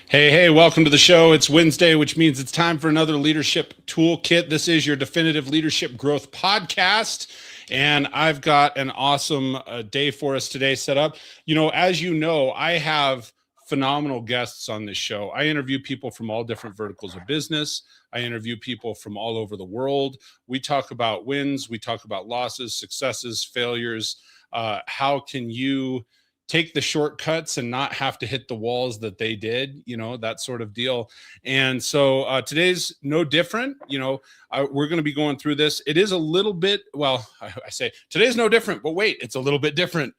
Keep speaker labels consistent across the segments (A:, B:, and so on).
A: Hey, welcome to the show. It's Wednesday, which means it's time for another Leadership Toolkit. This is your definitive leadership growth podcast. And I've got an awesome day for us today set up. As you know, I have phenomenal guests on this show. I interview people from all different verticals of business. I interview people from all over the world. We talk about wins. We talk about losses, successes, failures. How can you take the shortcuts and not have to hit the walls that they did, that sort of deal. And so today's no different. We're going to be going through this. It is a little bit, well, I say today's no different, but wait, it's a little bit different.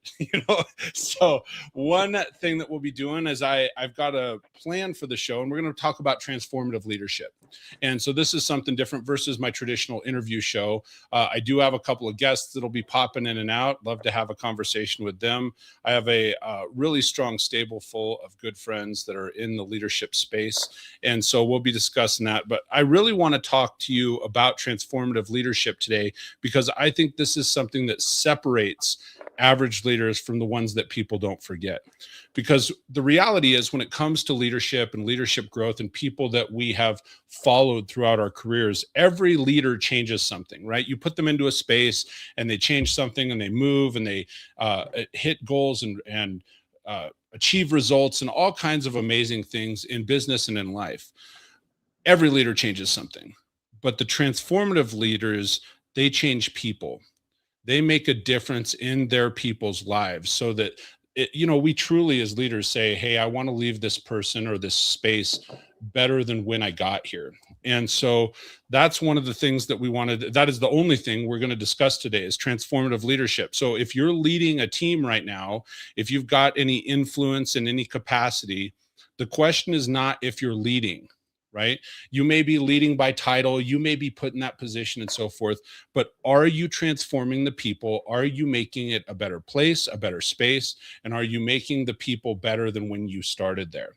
A: So one thing that we'll be doing is I've got a plan for the show, and we're going to talk about transformative leadership. And so this is something different versus my traditional interview show. I do have a couple of guests that'll be popping in and out. Love to have a conversation with them. I have a really strong stable full of good friends that are in the leadership space. And so we'll be discussing that. But I really want to talk to you about transformative leadership today, because I think this is something that separates average leaders from the ones that people don't forget. Because the reality is, when it comes to leadership and leadership growth and people that we have followed throughout our careers, every leader changes something, right? You put them into a space and they change something and they move and they hit goals and achieve results and all kinds of amazing things in business and in life. Every leader changes something, but the transformative leaders, they change people. They make a difference in their people's lives so that, we truly as leaders say, hey, I want to leave this person or this space better than when I got here. And so that's one of the things that we wanted. That is the only thing we're going to discuss today is transformative leadership. So if you're leading a team right now, if you've got any influence in any capacity, the question is not if you're leading, right? You may be leading by title, you may be put in that position and so forth, but are you transforming the people? Are you making it a better place, a better space? And are you making the people better than when you started there?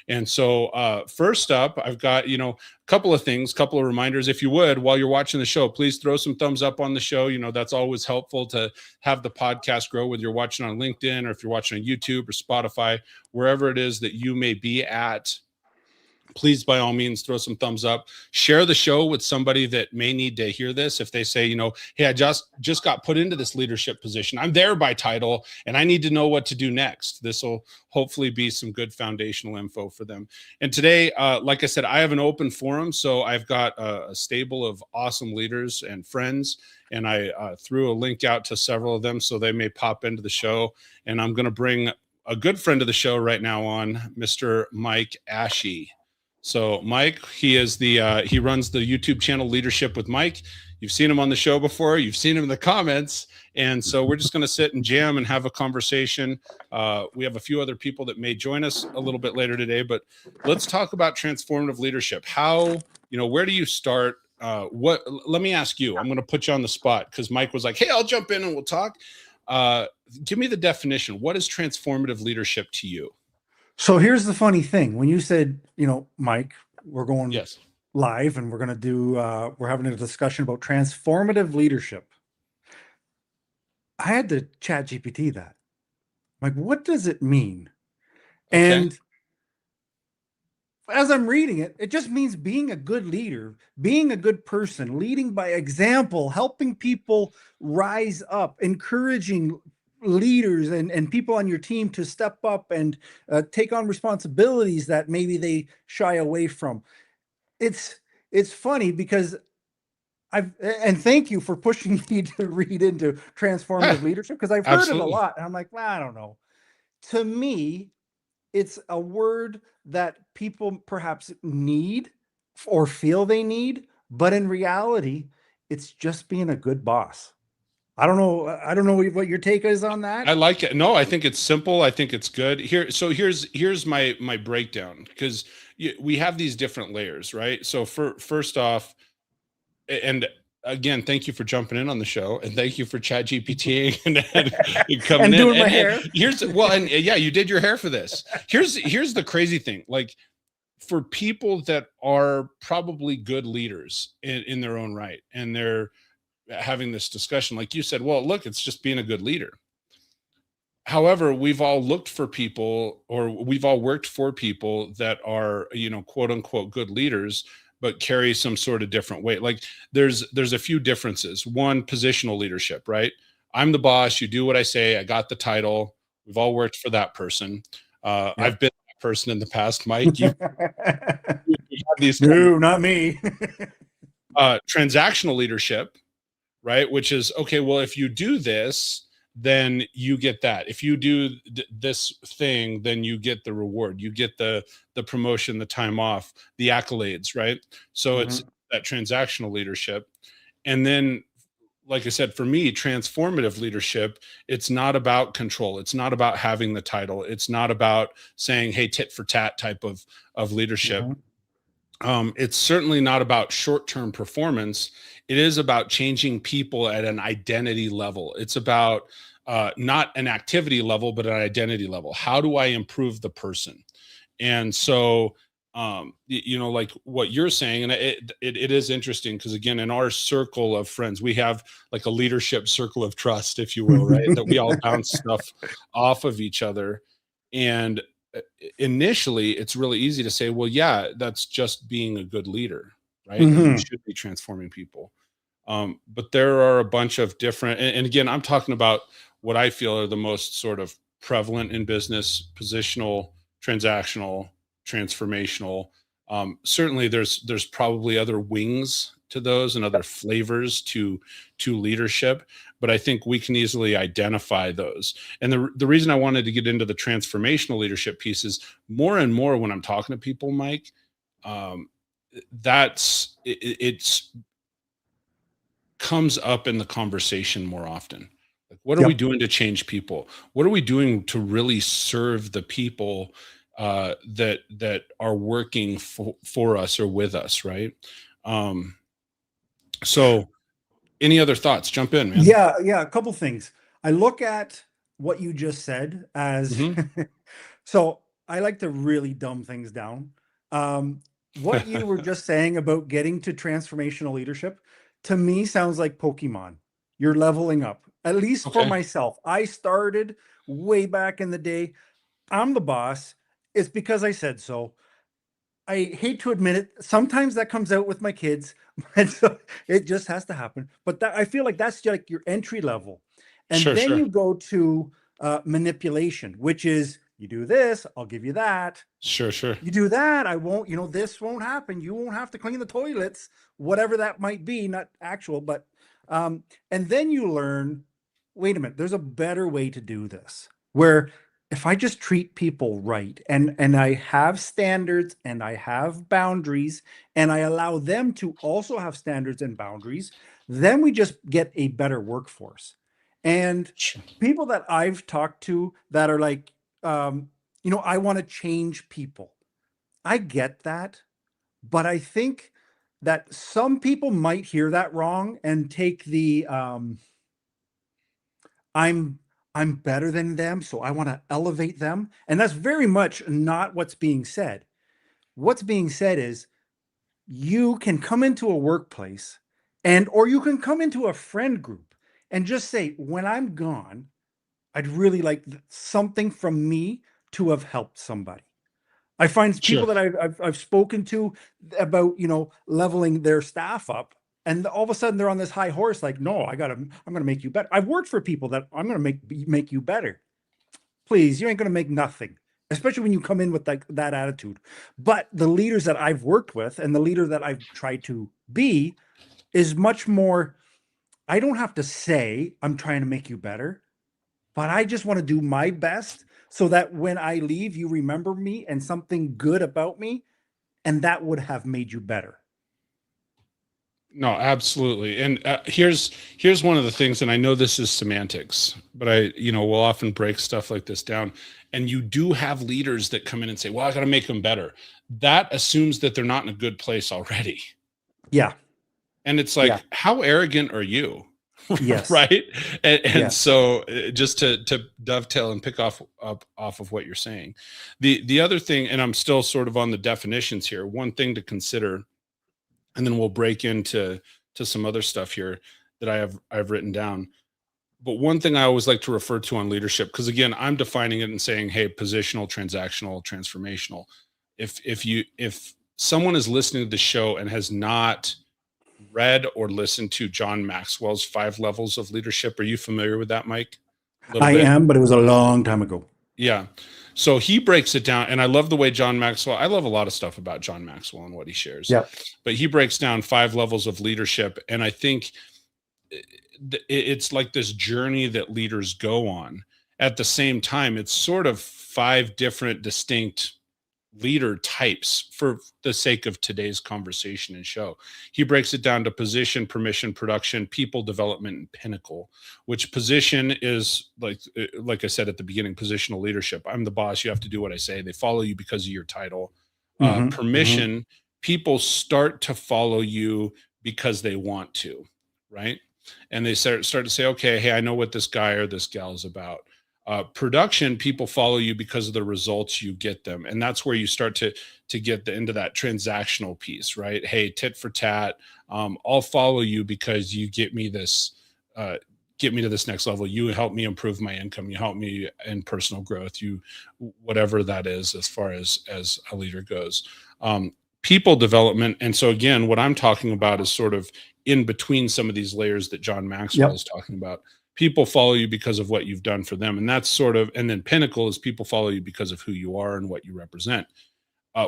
A: And so first up, I've got, a couple of things, couple of reminders. If you would, while you're watching the show, please throw some thumbs up on the show. That's always helpful to have the podcast grow, whether you're watching on LinkedIn or if you're watching on YouTube or Spotify, wherever it is that you may be at. Please, by all means, throw some thumbs up. Share the show with somebody that may need to hear this. If they say, hey, I just got put into this leadership position. I'm there by title, and I need to know what to do next. This will hopefully be some good foundational info for them. And today, like I said, I have an open forum. So I've got a stable of awesome leaders and friends, and I threw a link out to several of them so they may pop into the show. And I'm going to bring a good friend of the show right now on, Mr. Mike Ashie. So Mike, he runs the YouTube channel Leadership with Mike. You've seen him on the show before. You've seen him in the comments. And so we're just going to sit and jam and have a conversation. We have a few other people that may join us a little bit later today, but let's talk about transformative leadership. How, where do you start? Let me ask you, I'm going to put you on the spot because Mike was like, hey, I'll jump in and we'll talk. Give me the definition. What is transformative leadership to you?
B: So here's the funny thing. When you said, Mike, we're going
A: Yes.
B: live and we're going to do, we're having a discussion about transformative leadership. I had to chat GPT that. Like, what does it mean?
A: Okay.
B: And as I'm reading it, it just means being a good leader, being a good person, leading by example, helping people rise up, encouraging leaders and people on your team to step up and take on responsibilities that maybe they shy away from. It's funny because and thank you for pushing me to read into transformative leadership, because I've heard it a lot and I'm like, well, I don't know. To me, it's a word that people perhaps need or feel they need, but in reality, it's just being a good boss. I don't know what your take is on that.
A: I like it. No, I think it's simple. I think it's good. Here's my breakdown, because we have these different layers, right? So first off, and again, thank you for jumping in on the show, and thank you for ChatGPT and coming
B: and
A: in.
B: Doing my hair.
A: Yeah, you did your hair for this. Here's the crazy thing. Like, for people that are probably good leaders in their own right, and they're having this discussion, like you said, well, look, it's just being a good leader. However, we've all looked for people, or we've all worked for people that are, quote unquote, good leaders, but carry some sort of different weight. Like there's a few differences. One, positional leadership, right? I'm the boss. You do what I say. I got the title. We've all worked for that person.
B: Yep.
A: I've been that person in the past, Mike. You've had these
B: No, not me.
A: transactional leadership, right? Which is, okay, well, if you do this, then you get that. If you do this thing, then you get the reward. You get the promotion, the time off, the accolades, right? So it's that transactional leadership. And then, like I said, for me, transformative leadership, it's not about control. It's not about having the title. It's not about saying, hey, tit for tat type of leadership. It's certainly not about short-term performance. It is about changing people at an identity level. It's about not an activity level, but an identity level. How do I improve the person? And so, like what you're saying, and it is interesting because, again, in our circle of friends, we have like a leadership circle of trust, if you will, right? That we all bounce stuff off of each other. And initially it's really easy to say, well, yeah, that's just being a good leader, right? You should be transforming people. But there are a bunch of different, and again, I'm talking about what I feel are the most sort of prevalent in business: positional, transactional, transformational. Certainly there's probably other wings to those and other flavors to leadership, but I think we can easily identify those. And the reason I wanted to get into the transformational leadership piece is, more and more when I'm talking to people, Mike, it's comes up in the conversation more often. Like, what are we doing to change people? What are we doing to really serve the people that are working for us or with us, right? So any other thoughts? Jump in, man.
B: Yeah, a couple things. I look at what you just said as so I like to really dumb things down. What you were just saying about getting to transformational leadership, to me, sounds like Pokemon. You're leveling up, at least for
A: Okay.
B: myself. I started way back in the day. I'm the boss. It's because I said so. I hate to admit it. Sometimes that comes out with my kids, and so it just has to happen. But that, I feel like that's like your entry level, and
A: Sure,
B: then
A: sure,
B: you go to manipulation, which is you do this, I'll give you that.
A: sure.
B: You do that, I won't. This won't happen. You won't have to clean the toilets, whatever that might be. Not actual, but and then you learn. Wait a minute. There's a better way to do this. Where if I just treat people right and I have standards and I have boundaries and I allow them to also have standards and boundaries, then we just get a better workforce. And
A: Sure.
B: people that I've talked to that are like, I want to change people. I get that, but I think that some people might hear that wrong and take the I'm I'm better than them, so I want to elevate them. And that's very much not what's being said. What's being said is you can come into a workplace and or you can come into a friend group and just say, when I'm gone, I'd really like something from me to have helped somebody. I find
A: Sure.
B: people that I've spoken to about, leveling their staff up, and all of a sudden they're on this high horse, like, no, I'm gonna make you better. I've worked for people that I'm gonna make you better. Please, you ain't gonna make nothing, especially when you come in with like that attitude. But the leaders that I've worked with and the leader that I've tried to be is much more, I don't have to say I'm trying to make you better, but I just want to do my best so that when I leave, you remember me and something good about me, and that would have made you better.
A: No, absolutely. And here's one of the things, and I know this is semantics, but we'll often break stuff like this down. And you do have leaders that come in and say, well, I got to make them better. That assumes that they're not in a good place already.
B: Yeah.
A: And it's
B: Yeah.
A: like, how arrogant are you?
B: Yes.
A: Right. And
B: Yes.
A: so just to dovetail and pick off of what you're saying, the other thing, and I'm still sort of on the definitions here, one thing to consider, and then we'll break into some other stuff here that I've written down. But one thing I always like to refer to on leadership, because again, I'm defining it and saying, hey, positional, transactional, transformational. If someone is listening to the show and has not read or listened to John Maxwell's 5 levels of leadership, are you familiar with that, Mike? A little
B: I
A: bit?
B: am, but it was a long time ago.
A: Yeah. So he breaks it down, and I love the way John Maxwell, I love a lot of stuff about John Maxwell and what he shares.
B: Yeah.
A: But he breaks down 5 levels of leadership, and I think it's like this journey that leaders go on. At the same time, it's sort of 5 different distinct leader types for the sake of today's conversation and show. He breaks it down to position, permission, production, people development, and pinnacle, which position is like I said at the beginning, positional leadership. I'm the boss. You have to do what I say. They follow you because of your title. Permission, people start to follow you because they want to, right? And they start to say, okay, hey, I know what this guy or this gal is about. Production, people follow you because of the results you get them, and that's where you start to get into that transactional piece, right? Hey, tit for tat, I'll follow you because you get me this, get me to this next level. You help me improve my income. You help me in personal growth. You, whatever that is, as far as a leader goes. People development, and so again, what I'm talking about is sort of in between some of these layers that John Maxwell is talking about. People follow you because of what you've done for them. And that's sort of, and then pinnacle is people follow you because of who you are and what you represent,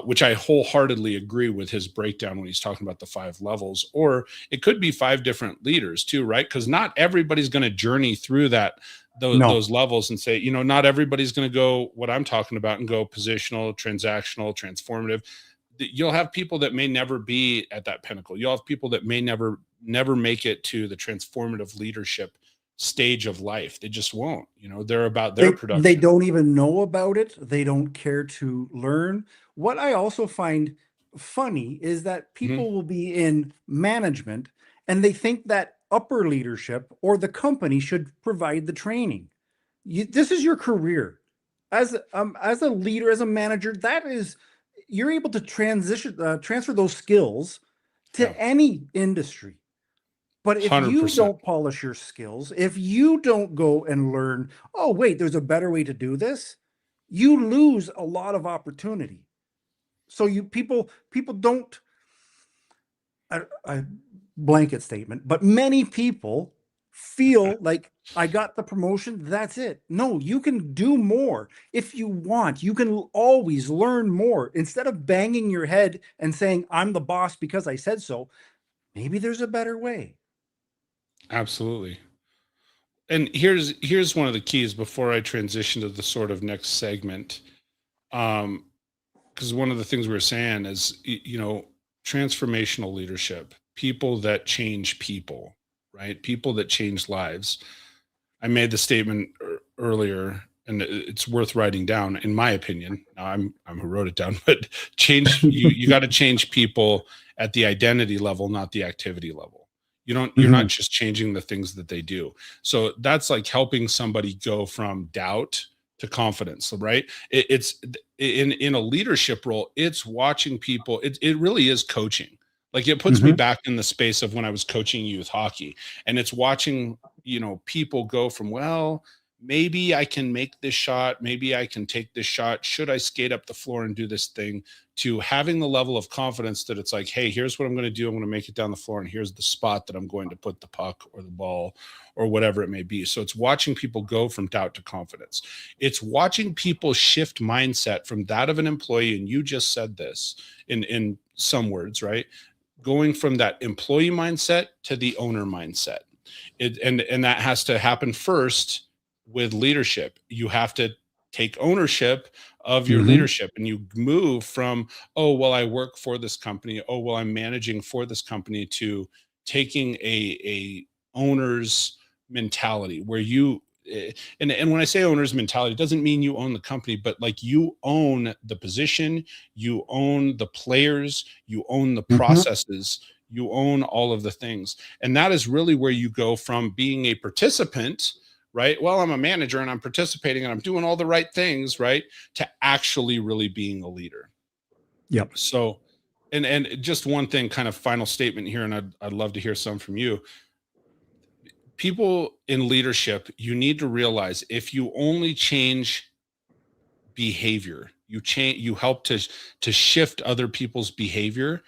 A: which I wholeheartedly agree with his breakdown when he's talking about the 5 levels, or it could be 5 different leaders too, right? Because not everybody's going to journey through those levels and say, not everybody's going to go what I'm talking about and go positional, transactional, transformative. You'll have people that may never be at that pinnacle. You'll have people that may never make it to the transformative leadership stage of life. They just won't. They're about their production.
B: They don't even know about it. They don't care to learn. What I also find funny is that people will be in management and they think that upper leadership or the company should provide the training. This is your career as a leader, as a manager. That is, you're able to transfer those skills to any industry. But if 100%. You don't polish your skills, if you don't go and learn, oh, wait, there's a better way to do this, you lose a lot of opportunity. So people don't, a blanket statement, but many people feel like I got the promotion, that's it. No, you can do more. If you want, you can always learn more. Instead of banging your head and saying, I'm the boss because I said so, maybe there's a better way.
A: Absolutely. And here's one of the keys before I transition to the sort of next segment. Because one of the things we were saying is, transformational leadership, people that change people, right? People that change lives. I made the statement earlier, and it's worth writing down, in my opinion. Now, I'm who wrote it down, but you got to change people at the identity level, not the activity level. You're not just changing the things that they do. So that's like helping somebody go from doubt to confidence, right? It's in a leadership role, it's watching people. It really is coaching. Like it puts me back in the space of when I was coaching youth hockey, and it's watching, people go from, well, maybe I can make this shot. Maybe I can take this shot. Should I skate up the floor and do this thing? To having the level of confidence that it's like, hey, here's what I'm going to do. I'm going to make it down the floor, and here's the spot that I'm going to put the puck or the ball or whatever it may be. So it's watching people go from doubt to confidence. It's watching people shift mindset from that of an employee. And you just said this in some words, right? Going from that employee mindset to the owner mindset. And that has to happen first with leadership. You have to take ownership of your leadership, and you move from, oh, well, I work for this company. Oh, well, I'm managing for this company, to taking a owner's mentality where you, and when I say owner's mentality, it doesn't mean you own the company, but like you own the position, you own the players, you own the processes, you own all of the things. And that is really where you go from being a participant, right? Well, I'm a manager and I'm participating and I'm doing all the right things, right? To actually really being a leader.
B: Yep.
A: So, and just one thing, kind of final statement here, and I'd love to hear some from you. people in leadership, you need to realize if you only change behavior, you help to shift other people's behavior,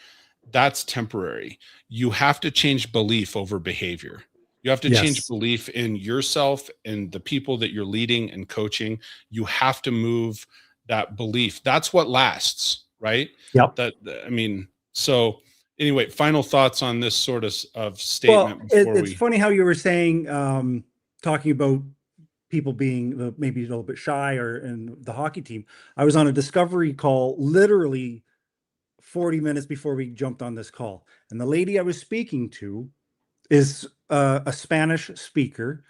A: that's temporary. You have to change belief over behavior. You have to change
B: Yes.
A: belief in yourself and the people that you're leading and coaching. You have to move that belief. That's what lasts, right?
B: Yep.
A: I mean, so anyway, final thoughts on this sort of
B: Well,
A: statement before
B: it's
A: we.
B: funny how you were saying, talking about people being maybe a little bit shy or in the hockey team. I was on a discovery call literally 40 minutes before we jumped on this call. And the lady I was speaking to is a Spanish speaker.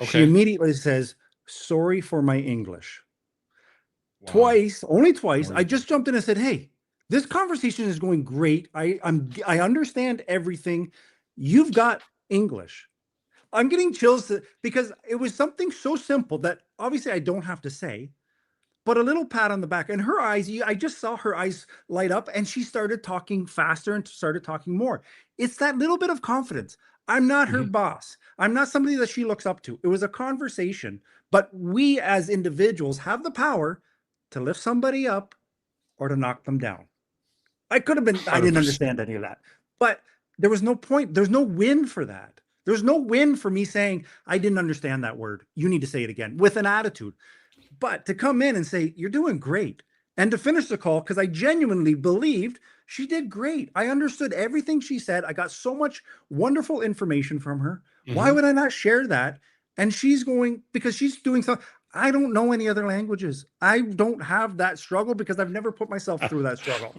B: She
A: Okay.
B: immediately says, "Sorry for my English."
A: Wow.
B: Twice, only twice. I just jumped in and said, "Hey, this conversation is going great. I understand everything. You've got English." I'm getting chills because it was something so simple that obviously I don't have to say, but a little pat on the back. And her eyes, I just saw her eyes light up and she started talking faster and started talking more. It's that little bit of confidence. I'm not her boss. I'm not somebody that she looks up to. It was a conversation, but we as individuals have the power to lift somebody up or to knock them down. I could have been, I didn't
A: 100%.
B: understand any of that, but there was no point. There's no win for that. There's no win for me saying, I didn't understand that word. You need to say it again with an attitude. But to come in and say, you're doing great. And to finish the call, because I genuinely believed she did great. I understood everything she said. I got so much wonderful information from her. Why would I not share that? And she's going, because she's doing something. I don't know any other languages. I don't have that struggle because I've never put myself through that struggle.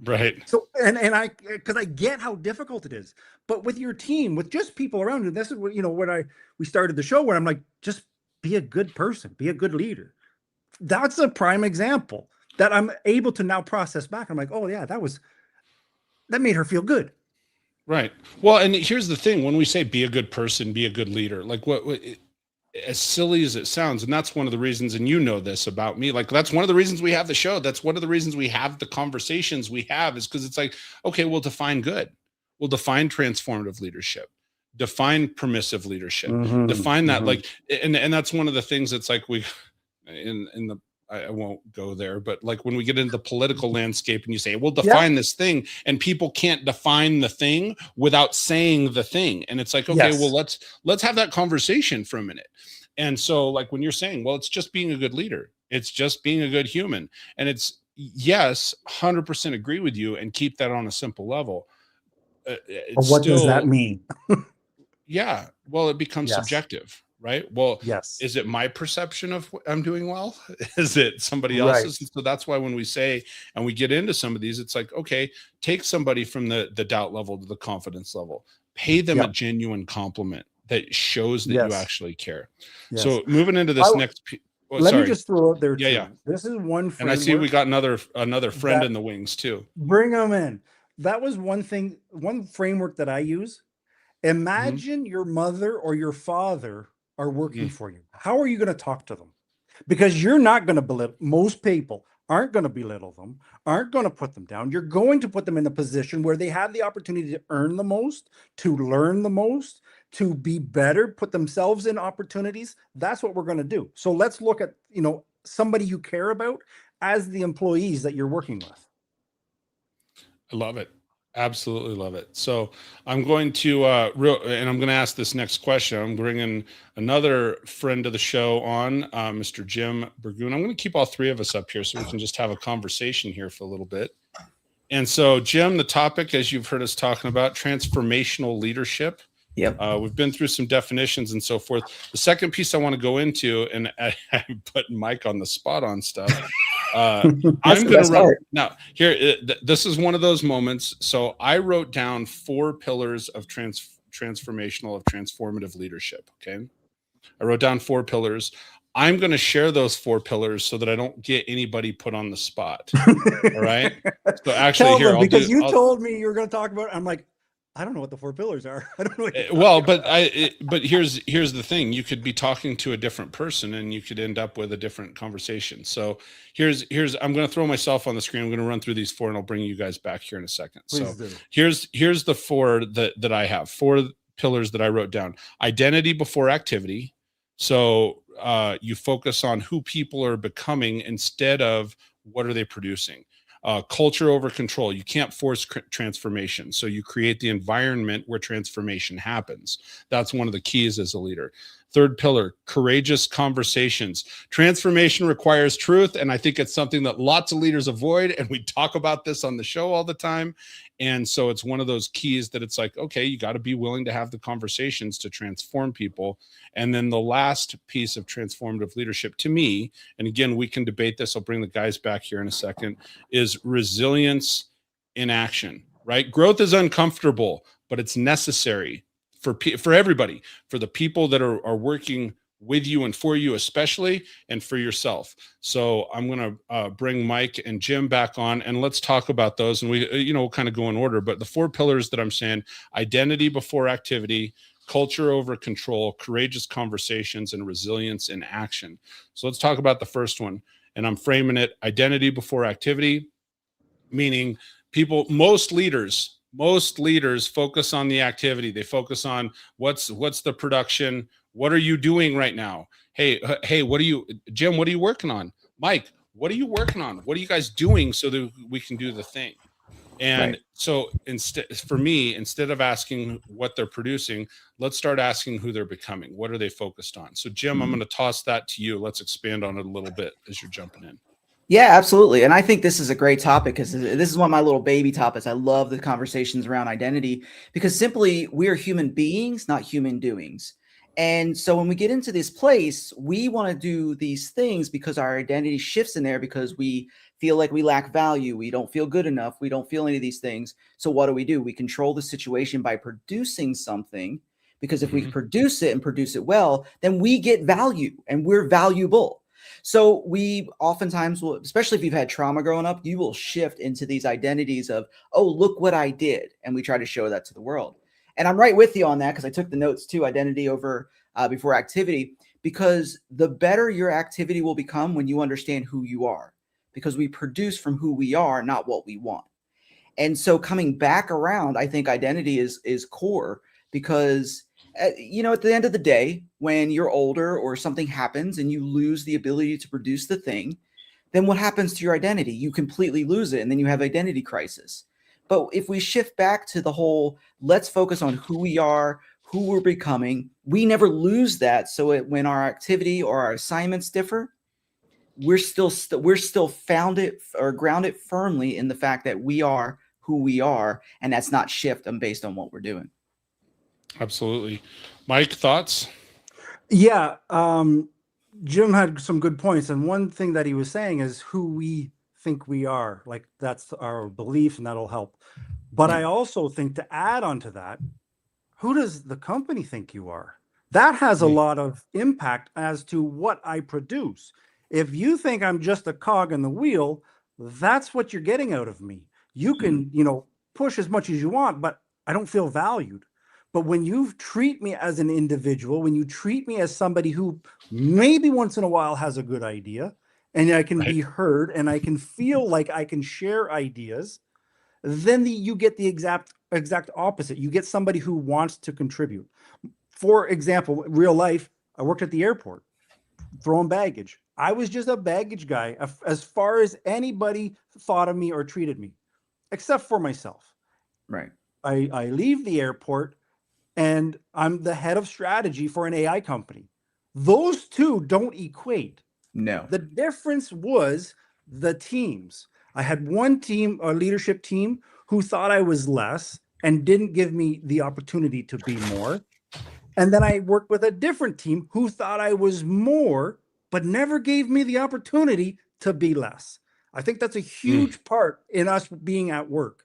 A: Right.
B: So, and I, because I get how difficult it is, but with your team, with just people around you, this is what, we started the show where I'm like, just be a good person, be a good leader. That's a prime example that I'm able to now process back. I'm like, oh yeah, that made her feel good.
A: Right. Well, and here's the thing, when we say be a good person, be a good leader, like as silly as it sounds, and that's one of the reasons, and you know this about me, like that's one of the reasons we have the show. That's one of the reasons we have the conversations we have, is because it's like, okay, we'll define good. We'll define transformative leadership, define permissive leadership, define that, like, and that's one of the things that's like in the, I won't go there, but like when we get into the political landscape and you say, we'll define this thing, and people can't define the thing without saying the thing. And it's like, okay, well, let's have that conversation for a minute. And so like when you're saying, well, it's just being a good leader, it's just being a good human. And it's, yes, 100% agree with you, and keep that on a simple level.
B: What does that mean?
A: Yeah. Well, it becomes subjective, right? Well, is it my perception of what I'm doing well? Is it somebody else's? And so that's why when we say, and we get into some of these, it's like, okay, take somebody from the doubt level to the confidence level, pay them a genuine compliment that shows that you actually care. So moving into this next
B: let me just throw out there too.
A: Yeah.
B: This is one framework.
A: And I see we got another friend in the wings too.
B: Bring them in. That was one thing, one framework that I use. Imagine your mother or your father are working for you. How are you going to talk to them? Because you're not going to belittle. Most people aren't going to belittle them, aren't going to put them down. You're going to put them in a position where they have the opportunity to earn the most, to learn the most, to be better, put themselves in opportunities. That's what we're going to do. So let's look at, somebody you care about as the employees that you're working with.
A: I love it. Absolutely love it. So I'm going to, and I'm going to ask this next question. I'm bringing another friend of the show on, Mr. Jim Burgoon. I'm going to keep all three of us up here so we can just have a conversation here for a little bit. And so, Jim, the topic, as you've heard us talking about, transformational leadership.
C: Yep.
A: We've been through some definitions and so forth. The second piece I want to go into, and I'm putting Mike on the spot on stuff. I'm going to run now here. This is one of those moments. So I wrote down 4 pillars of transformative leadership. Okay. I wrote down 4 pillars. I'm going to share those 4 pillars so that I don't get anybody put on the spot. All right. So actually here,
B: you told me you were going to talk about it. I'm like, I don't know what the 4 pillars are. I don't know.
A: Well, but here's the thing. You could be talking to a different person and you could end up with a different conversation. So here's, I'm going to throw myself on the screen. I'm going to run through these 4 and I'll bring you guys back here in a second. Please do. Here's the 4 that I have. 4 pillars that I wrote down. Identity before activity. So you focus on who people are becoming instead of what are they producing. Culture over control. You can't force transformation. So you create the environment where transformation happens. That's one of the keys as a leader. Third pillar, courageous conversations. Transformation requires truth. And I think it's something that lots of leaders avoid. And we talk about this on the show all the time. And so it's one of those keys that it's like, okay, you got to be willing to have the conversations to transform people. And then the last piece of transformative leadership to me, and again, we can debate this, I'll bring the guys back here in a second, is resilience in action, right? Growth is uncomfortable, but it's necessary for everybody, for the people that are working with you and for you especially, and for yourself. So I'm going to bring Mike and Jim back on, and let's talk about those. And we'll kind of go in order, but the 4 pillars that I'm saying: identity before activity, culture over control, courageous conversations, and resilience in action. So let's talk about the first one. And I'm framing it identity before activity, meaning most leaders focus on the activity. They focus on what's the production. What are you doing right now? Hey, Jim, what are you working on? Mike, what are you working on? What are you guys doing so that we can do the thing? And so instead of asking what they're producing, let's start asking who they're becoming. What are they focused on? So Jim, I'm going to toss that to you. Let's expand on it a little bit as you're jumping in.
C: Yeah, absolutely. And I think this is a great topic because this is one of my little baby topics. I love the conversations around identity because simply we are human beings, not human doings. And so when we get into this place, we want to do these things because our identity shifts in there because we feel like we lack value. We don't feel good enough. We don't feel any of these things. So what do? We control the situation by producing something, because if we produce it and produce it well, then we get value and we're valuable. So we oftentimes will, especially if you've had trauma growing up, you will shift into these identities of, oh, look what I did. And we try to show that to the world. And I'm right with you on that because I took the notes too, identity over before activity, because the better your activity will become when you understand who you are, because we produce from who we are, not what we want. And so coming back around, I think identity is core because at the end of the day, when you're older or something happens and you lose the ability to produce the thing, then what happens to your identity? You completely lose it. And then you have identity crisis. But if we shift back to the whole, let's focus on who we are, who we're becoming, we never lose that. So when our activity or our assignments differ, we're still founded or grounded firmly in the fact that we are who we are. And that's not shift based on what we're doing.
A: Absolutely. Mike, thoughts?
B: Yeah. Jim had some good points. And one thing that he was saying is who we think we are. Like that's our belief and that'll help. But I also think to add on to that, who does the company think you are? That has a lot of impact as to what I produce. If you think I'm just a cog in the wheel, that's what you're getting out of me. You can, push as much as you want, but I don't feel valued. But when you treat me as an individual, when you treat me as somebody who maybe once in a while has a good idea, and I can be heard and I can feel like I can share ideas, then you get the exact opposite. You get somebody who wants to contribute. For example, real life, I worked at the airport, throwing baggage. I was just a baggage guy as far as anybody thought of me or treated me, except for myself.
C: Right.
B: I leave the airport and I'm the head of strategy for an AI company. Those two don't equate.
C: No.
B: The difference was the teams. I had one team, a leadership team, who thought I was less and didn't give me the opportunity to be more. And then I worked with a different team who thought I was more, but never gave me the opportunity to be less. I think that's a huge part in us being at work.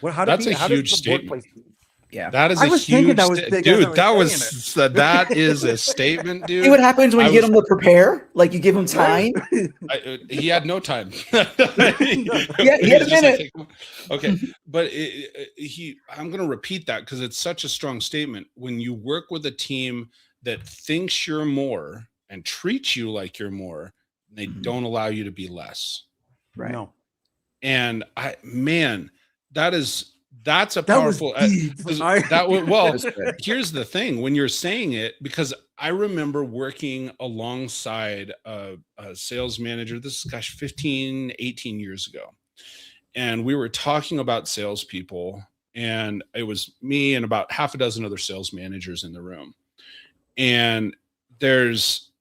A: That's a huge statement.
C: Yeah,
A: that is a huge dude. That is a statement, dude.
C: See what happens when you get him to prepare? Like you give him time.
A: He had no time.
C: Yeah, he had a minute.
A: Okay, but I'm going to repeat that because it's such a strong statement. When you work with a team that thinks you're more and treats you like you're more, they don't allow you to be less.
C: Right.
B: No.
A: And that That's a
B: That was
A: powerful,
B: deep.
A: well,
C: That's good.
A: here's the thing when you're saying it, because I remember working alongside a sales manager, this is, gosh, 15, 18 years ago. And we were talking about salespeople, and it was me and about half a dozen other sales managers in the room. And there's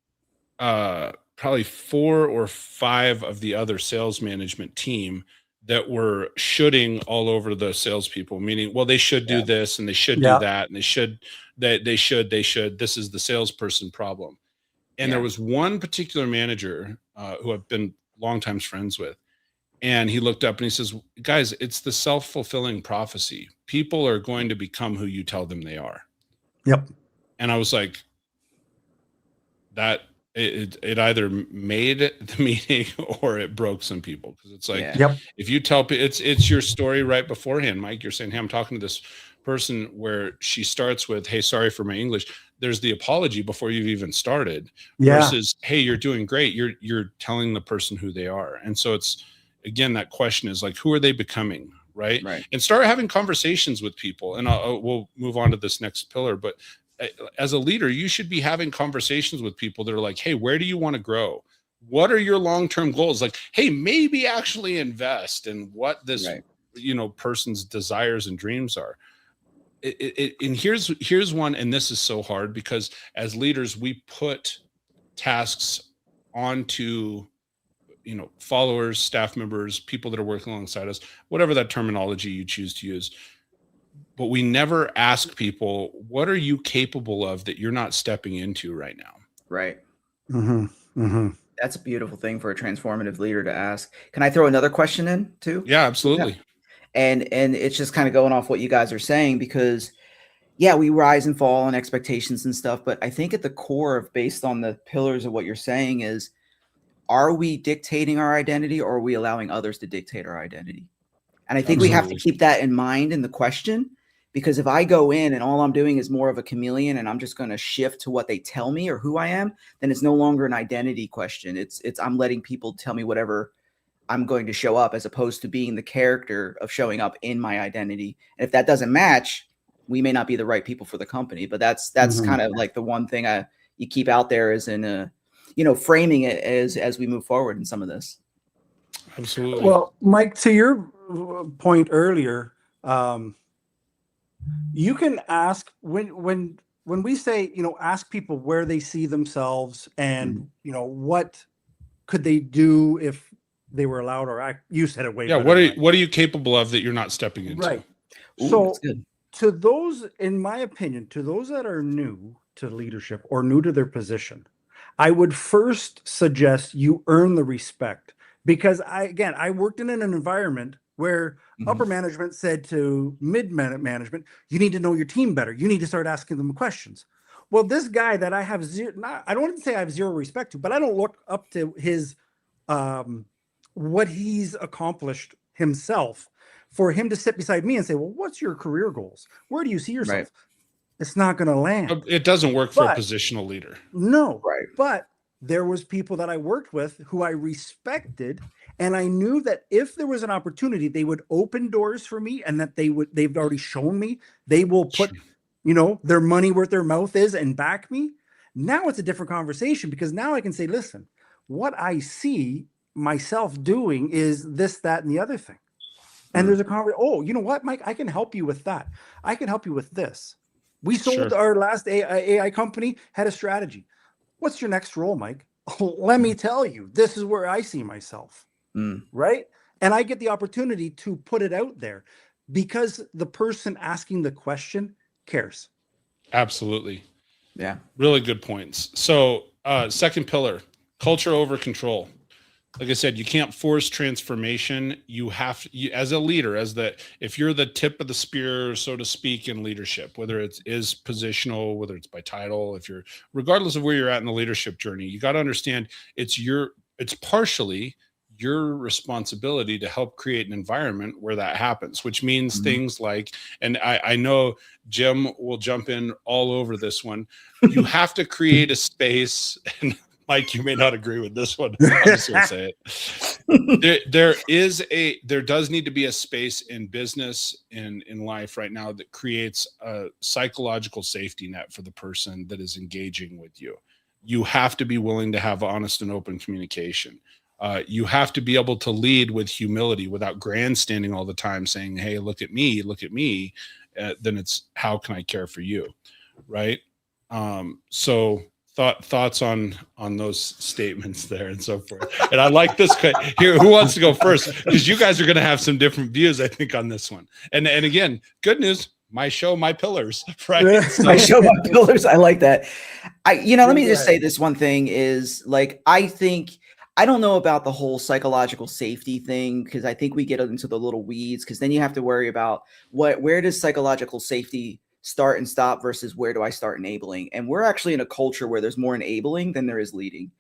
A: probably 4 or 5 of the other sales management team that were shoulding all over the salespeople, meaning, well, they should do this and they should do that, and they should, this is the salesperson problem. And there was one particular manager who I've been longtime friends with. And he looked up and he says, guys, it's the self-fulfilling prophecy. People are going to become who you tell them they are.
B: Yep.
A: And I was like, that it either made the meeting or it broke some people. Because it's like, if you tell people, it's your story right beforehand, Mike, you're saying, hey, I'm talking to this person, where she starts with, hey, sorry for my English. There's the apology before you've even started versus, hey, you're doing great. You're telling the person who they are. And so it's, again, that question is like, who are they becoming? Right. And start having conversations with people. And we'll move on to this next pillar. But as a leader, you should be having conversations with people that are like, hey, where do you want to grow? What are your long-term goals? Like, hey, maybe actually invest in what this, person's desires and dreams are. And here's one, and this is so hard because as leaders, we put tasks onto, followers, staff members, people that are working alongside us, whatever that terminology you choose to use. But we never ask people, what are you capable of that you're not stepping into right now?
C: Right.
B: Mm-hmm. Mm-hmm.
C: That's a beautiful thing for a transformative leader to ask. Can I throw another question in too?
A: Yeah, absolutely.
C: Yeah. And it's just kind of going off what you guys are saying, because we rise and fall on expectations and stuff. But I think at the core of, based on the pillars of what you're saying, is, are we dictating our identity, or are we allowing others to dictate our identity? And I think we have to keep that in mind in the question, because if I go in and all I'm doing is more of a chameleon and I'm just going to shift to what they tell me or who I am, then it's no longer an identity question. It's I'm letting people tell me whatever I'm going to show up, as opposed to being the character of showing up in my identity. And if that doesn't match, we may not be the right people for the company. But that's kind of like the one thing you keep out there, is in framing it as we move forward in some of this.
A: Absolutely.
B: Well, Mike, to your point earlier, you can ask when we say, ask people where they see themselves and, what could they do if they were allowed, or you said it way better.
A: What are you capable of that you're not stepping into?
B: Right.
C: Ooh,
B: so
C: that's good.
B: To those, in my opinion, to those that are new to leadership or new to their position, I would first suggest you earn the respect, because I worked in an environment where upper management said to mid management, you need to know your team better. You need to start asking them questions. Well, this guy that I have I don't want to say I have zero respect to, but I don't look up to his, what he's accomplished himself, for him to sit beside me and say, well, what's your career goals? Where do you see yourself? Right. It's not going to land.
A: It doesn't work for a positional leader.
B: No. Right. But there was people that I worked with who I respected, and I knew that if there was an opportunity, they would open doors for me, and that they've already shown me they will put, their money where their mouth is and back me. Now it's a different conversation, because now I can say, listen, what I see myself doing is this, that, and the other thing. And there's a conversation. Oh, you know what, Mike? I can help you with that. I can help you with this. We sold our last AI company, had a strategy. What's your next role, Mike? Let me tell you, this is where I see myself. Right. And I get the opportunity to put it out there because the person asking the question cares.
A: Absolutely.
C: Yeah.
A: Really good points. So second pillar, culture over control. Like I said, you can't force transformation. You have to, as a leader, if you're the tip of the spear, so to speak, in leadership, whether it is positional, whether it's by title, regardless of where you're at in the leadership journey, you got to understand it's partially your responsibility to help create an environment where that happens, which means things like, and I know Jim will jump in all over this one. You have to create a space, and Mike, you may not agree with this one. I'm just going to say it. there does need to be a space in business in life right now that creates a psychological safety net for the person that is engaging with you. You have to be willing to have honest and open communication. You have to be able to lead with humility without grandstanding all the time saying, hey, look at me, look at me. Then it's, how can I care for you? Right. So thoughts on those statements there and so forth. And I like this here. Who wants to go first? Because you guys are going to have some different views, I think, on this one. And again, good news, my show, my pillars, right? So,
C: my show, my pillars. I like that. Let me just say this one thing is, like, I don't know about the whole psychological safety thing, because I think we get into the little weeds, because then you have to worry about where does psychological safety start and stop versus where do I start enabling? And we're actually in a culture where there's more enabling than there is leading.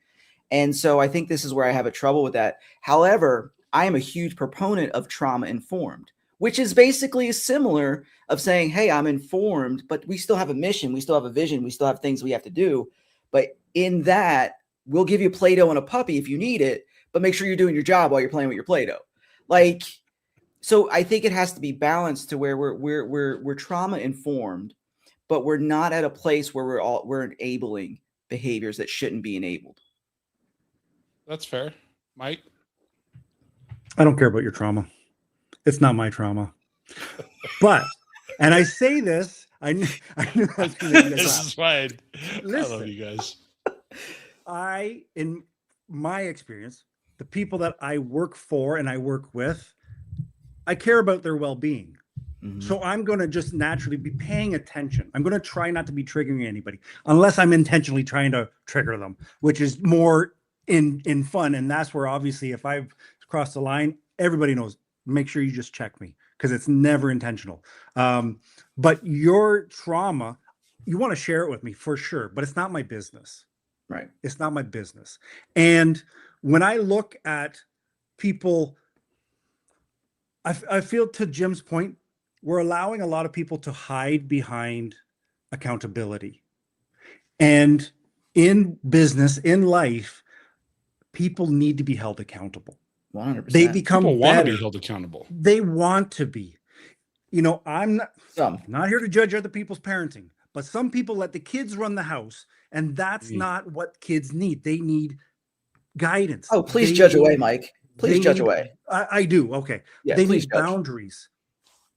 C: And so I think this is where I have a trouble with that. However, I am a huge proponent of trauma informed, which is basically similar of saying, hey, I'm informed, but we still have a mission. We still have a vision. We still have things we have to do. But in that, we'll give you Play-Doh and a puppy if you need it, but make sure you're doing your job while you're playing with your Play-Doh. Like, so I think it has to be balanced to where we're trauma informed, but we're not at a place where we're enabling behaviors that shouldn't be enabled.
A: That's fair. Mike?
B: I don't care about your trauma. It's not my trauma. But, and I say this, I knew I was going to
A: This is fine.
B: Listen,
A: I love you guys.
B: In my experience, the people that I work for and I work with, I care about their well-being. Mm-hmm. So I'm going to just naturally be paying attention. I'm going to try not to be triggering anybody unless I'm intentionally trying to trigger them, which is more in fun. And that's where, obviously, if I've crossed the line, everybody knows, make sure you just check me, because it's never intentional. But your trauma, you want to share it with me for sure, but it's not my business.
C: Right.
B: It's not my business. And when I look at people, I feel, to Jim's point, we're allowing a lot of people to hide behind accountability. And in business, in life, people need to be held accountable.
C: 100%.
B: They become
A: people want
B: better.
A: to be held accountable.
B: They want to be. I'm not here to judge other people's parenting, but some people let the kids run the house, and that's not what kids need. They need guidance.
C: Oh, please judge away, Mike. Please judge away.
B: I do. Okay.
C: Yeah,
B: they
C: please
B: need
C: judge.
B: Boundaries.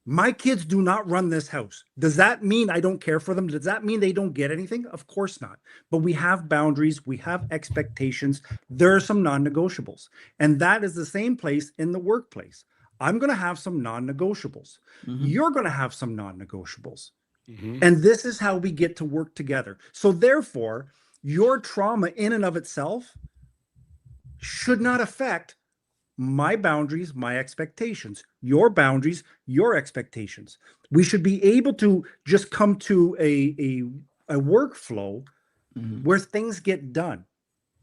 B: My kids do not run this house. Does that mean I don't care for them? Does that mean they don't get anything? Of course not. But we have boundaries. We have expectations. There are some non-negotiables. And that is the same place in the workplace. I'm going to have some non-negotiables. Mm-hmm. You're going to have some non-negotiables. Mm-hmm. And this is how we get to work together. So therefore, your trauma in and of itself should not affect my boundaries, my expectations, your boundaries, your expectations. We should be able to just come to a workflow where things get done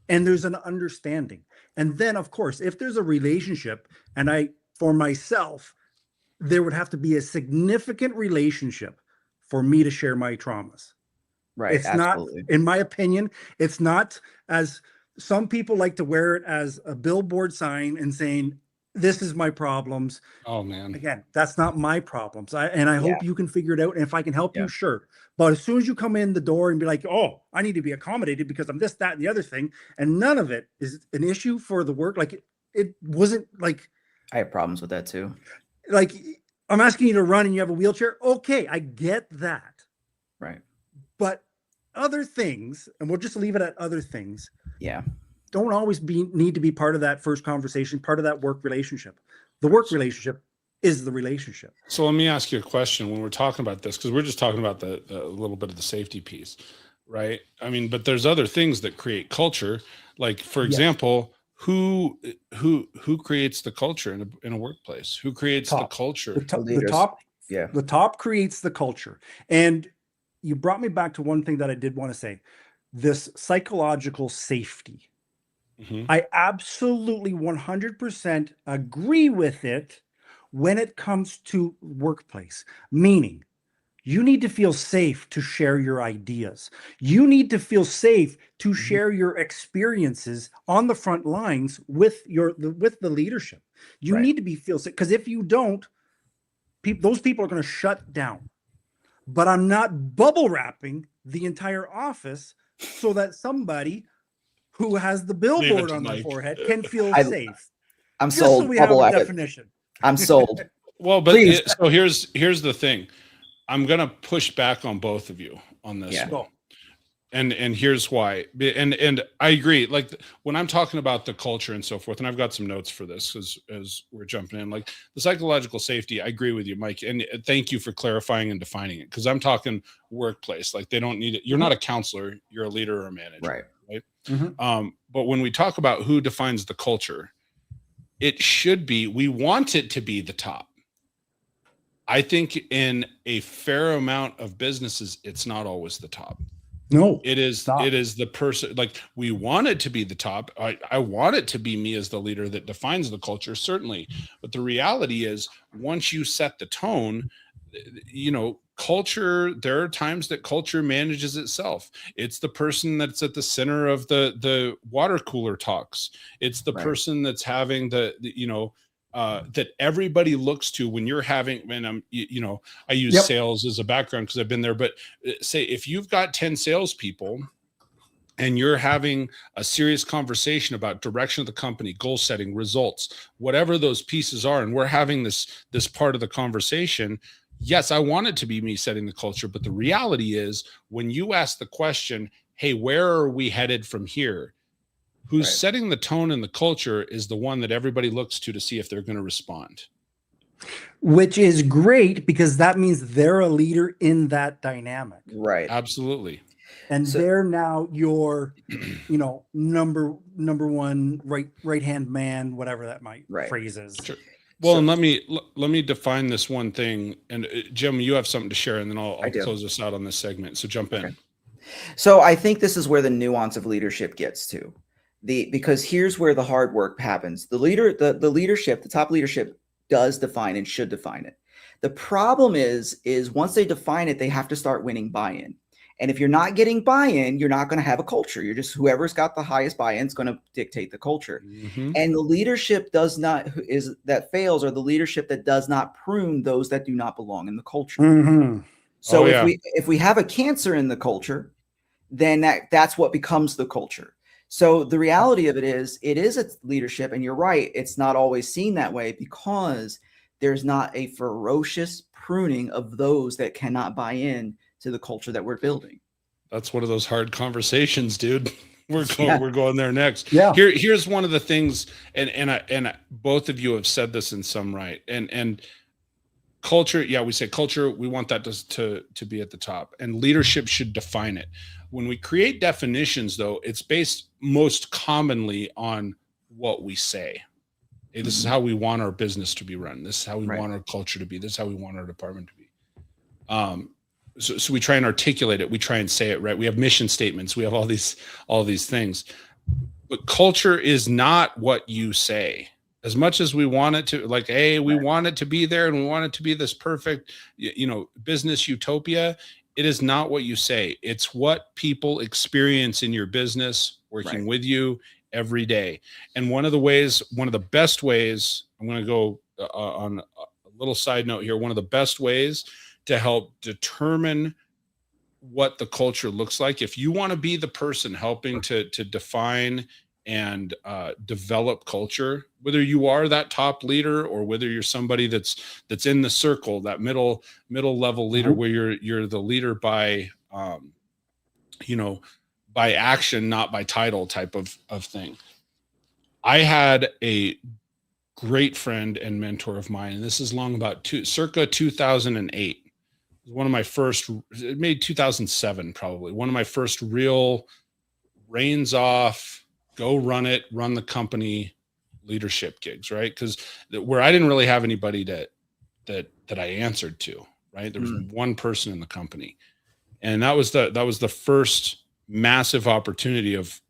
B: and there's an understanding. And then, of course, if there's a relationship, and for myself, there would have to be a significant relationship for me to share my traumas.
C: Right.
B: It's
C: absolutely.
B: not, in my opinion, it's not as some people like to wear it as a billboard sign and saying, this is my problems.
A: Oh man.
B: Again, that's not my problems. I hope you can figure it out. And if I can help you, sure. But as soon as you come in the door and be like, oh, I need to be accommodated because I'm this, that, and the other thing, and none of it is an issue for the work. Like it wasn't like,
C: I have problems with that too.
B: Like, I'm asking you to run and you have a wheelchair. Okay, I get that.
C: Right.
B: But other things, and we'll just leave it at other things.
C: Yeah.
B: Don't always need to be part of that first conversation, part of that work relationship. The work relationship is the relationship.
A: So let me ask you a question when we're talking about this, because we're just talking about the little bit of the safety piece, right? I mean, but there's other things that create culture. Like, for example, who creates the culture in a workplace? Who creates the culture?
B: The top creates the culture. And you brought me back to one thing that I did want to say, this psychological safety. Mm-hmm. I absolutely 100% agree with it when it comes to workplace, meaning You need to feel safe to share your ideas. You need to feel safe to share your experiences on the front lines with the leadership. You need to feel safe, because if you don't, those people are going to shut down. But I'm not bubble wrapping the entire office so that somebody who has the billboard on their forehead can feel safe.
C: I'm
B: Just
C: sold.
B: so we have
C: Bubble
B: a
C: wrap it.
B: definition.
C: I'm sold.
A: Well, but so here's the thing. I'm going to push back on both of you on this one. And here's why. And I agree. Like when I'm talking about the culture and so forth, and I've got some notes for this as we're jumping in, like the psychological safety, I agree with you, Mike. And thank you for clarifying and defining it. Cause I'm talking workplace. Like they don't need it. You're not a counselor, you're a leader or a manager. Right. But when we talk about who defines the culture, it should be, we want it to be the top. I think in a fair amount of businesses, it's not always the top.
B: No,
A: it is the person, like we want it to be the top. I want it to be me as the leader that defines the culture, certainly. But the reality is once you set the tone, culture, there are times that culture manages itself. It's the person that's at the center of the water cooler talks. It's the person that's having that everybody looks to when you're having, and I use sales as a background because I've been there, but say if you've got 10 salespeople and you're having a serious conversation about direction of the company, goal setting, results, whatever those pieces are, and we're having this part of the conversation, yes, I want it to be me setting the culture, but the reality is when you ask the question, hey, where are we headed from here? Who's setting the tone and the culture is the one that everybody looks to see if they're going to respond.
B: Which is great because that means they're a leader in that dynamic.
C: Right.
A: Absolutely.
B: And they're now your, number one right hand man, whatever that phrase is.
A: Sure. Well, and let me define this one thing. And Jim, you have something to share, and then I'll close us out on this segment. So jump in.
C: Okay. So I think this is where the nuance of leadership gets to. Because here's where the hard work happens. The leadership, the top leadership does define and should define it. The problem is once they define it, they have to start winning buy-in. And if you're not getting buy-in, you're not going to have a culture. You're just whoever's got the highest buy-in is going to dictate the culture. And the leadership that fails, or the leadership that does not prune those that do not belong in the culture. So if we have a cancer in the culture, then that's what becomes the culture. So the reality of it is a leadership, and you're right, it's not always seen that way because there's not a ferocious pruning of those that cannot buy in to the culture that we're building.
A: That's one of those hard conversations, dude. We're going there next.
B: Yeah.
A: Here's one of the things, and both of you have said this in some right, and culture. Yeah, we say culture. We want that to be at the top, and leadership should define it. When we create definitions, though, it's based most commonly on what we say. Hey, this is how we want our business to be run. This is how we want our culture to be. This is how we want our department to be. So we try and articulate it. We try and say it right. We have mission statements. We have all these things. But culture is not what you say. As much as we want it to, like, hey, we want it to be there and we want it to be this perfect, business utopia. It is not what you say. It's what people experience in your business, working with you every day. And one of the best ways, I'm going to go on a little side note here. One of the best ways to help determine what the culture looks like, if you want to be the person helping to define and develop culture, whether you are that top leader or whether you're somebody that's in the circle, that middle level leader, where you're the leader by by action, not by title type of thing. I had a great friend and mentor of mine, and this is long about circa 2008. One of my first, maybe 2007 probably, one of my first real reins off, go run the company leadership gigs, right? Because where I didn't really have anybody that I answered to, right? There was one person in the company, and that was the first massive opportunity of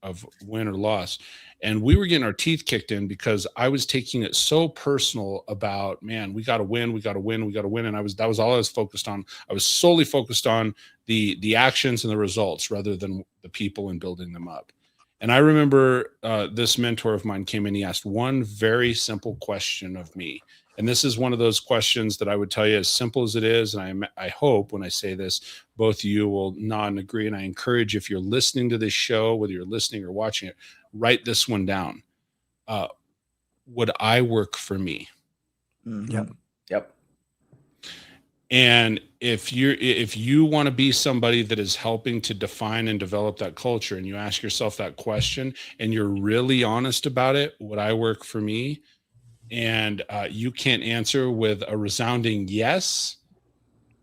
A: win or loss. And we were getting our teeth kicked in because I was taking it so personal about, man, we got to win, we got to win, we got to win. And that was all I was focused on. I was solely focused on the actions and the results rather than the people and building them up. And I remember this mentor of mine came in, he asked one very simple question of me. And this is one of those questions that I would tell you, as simple as it is, and I hope when I say this, both of you will nod and agree. And I encourage, if you're listening to this show, whether you're listening or watching it, write this one down. Would I work for me?
C: Mm-hmm. Yep.
A: And if you want to be somebody that is helping to define and develop that culture, and you ask yourself that question and you're really honest about it, would I work for me? And you can't answer with a resounding yes,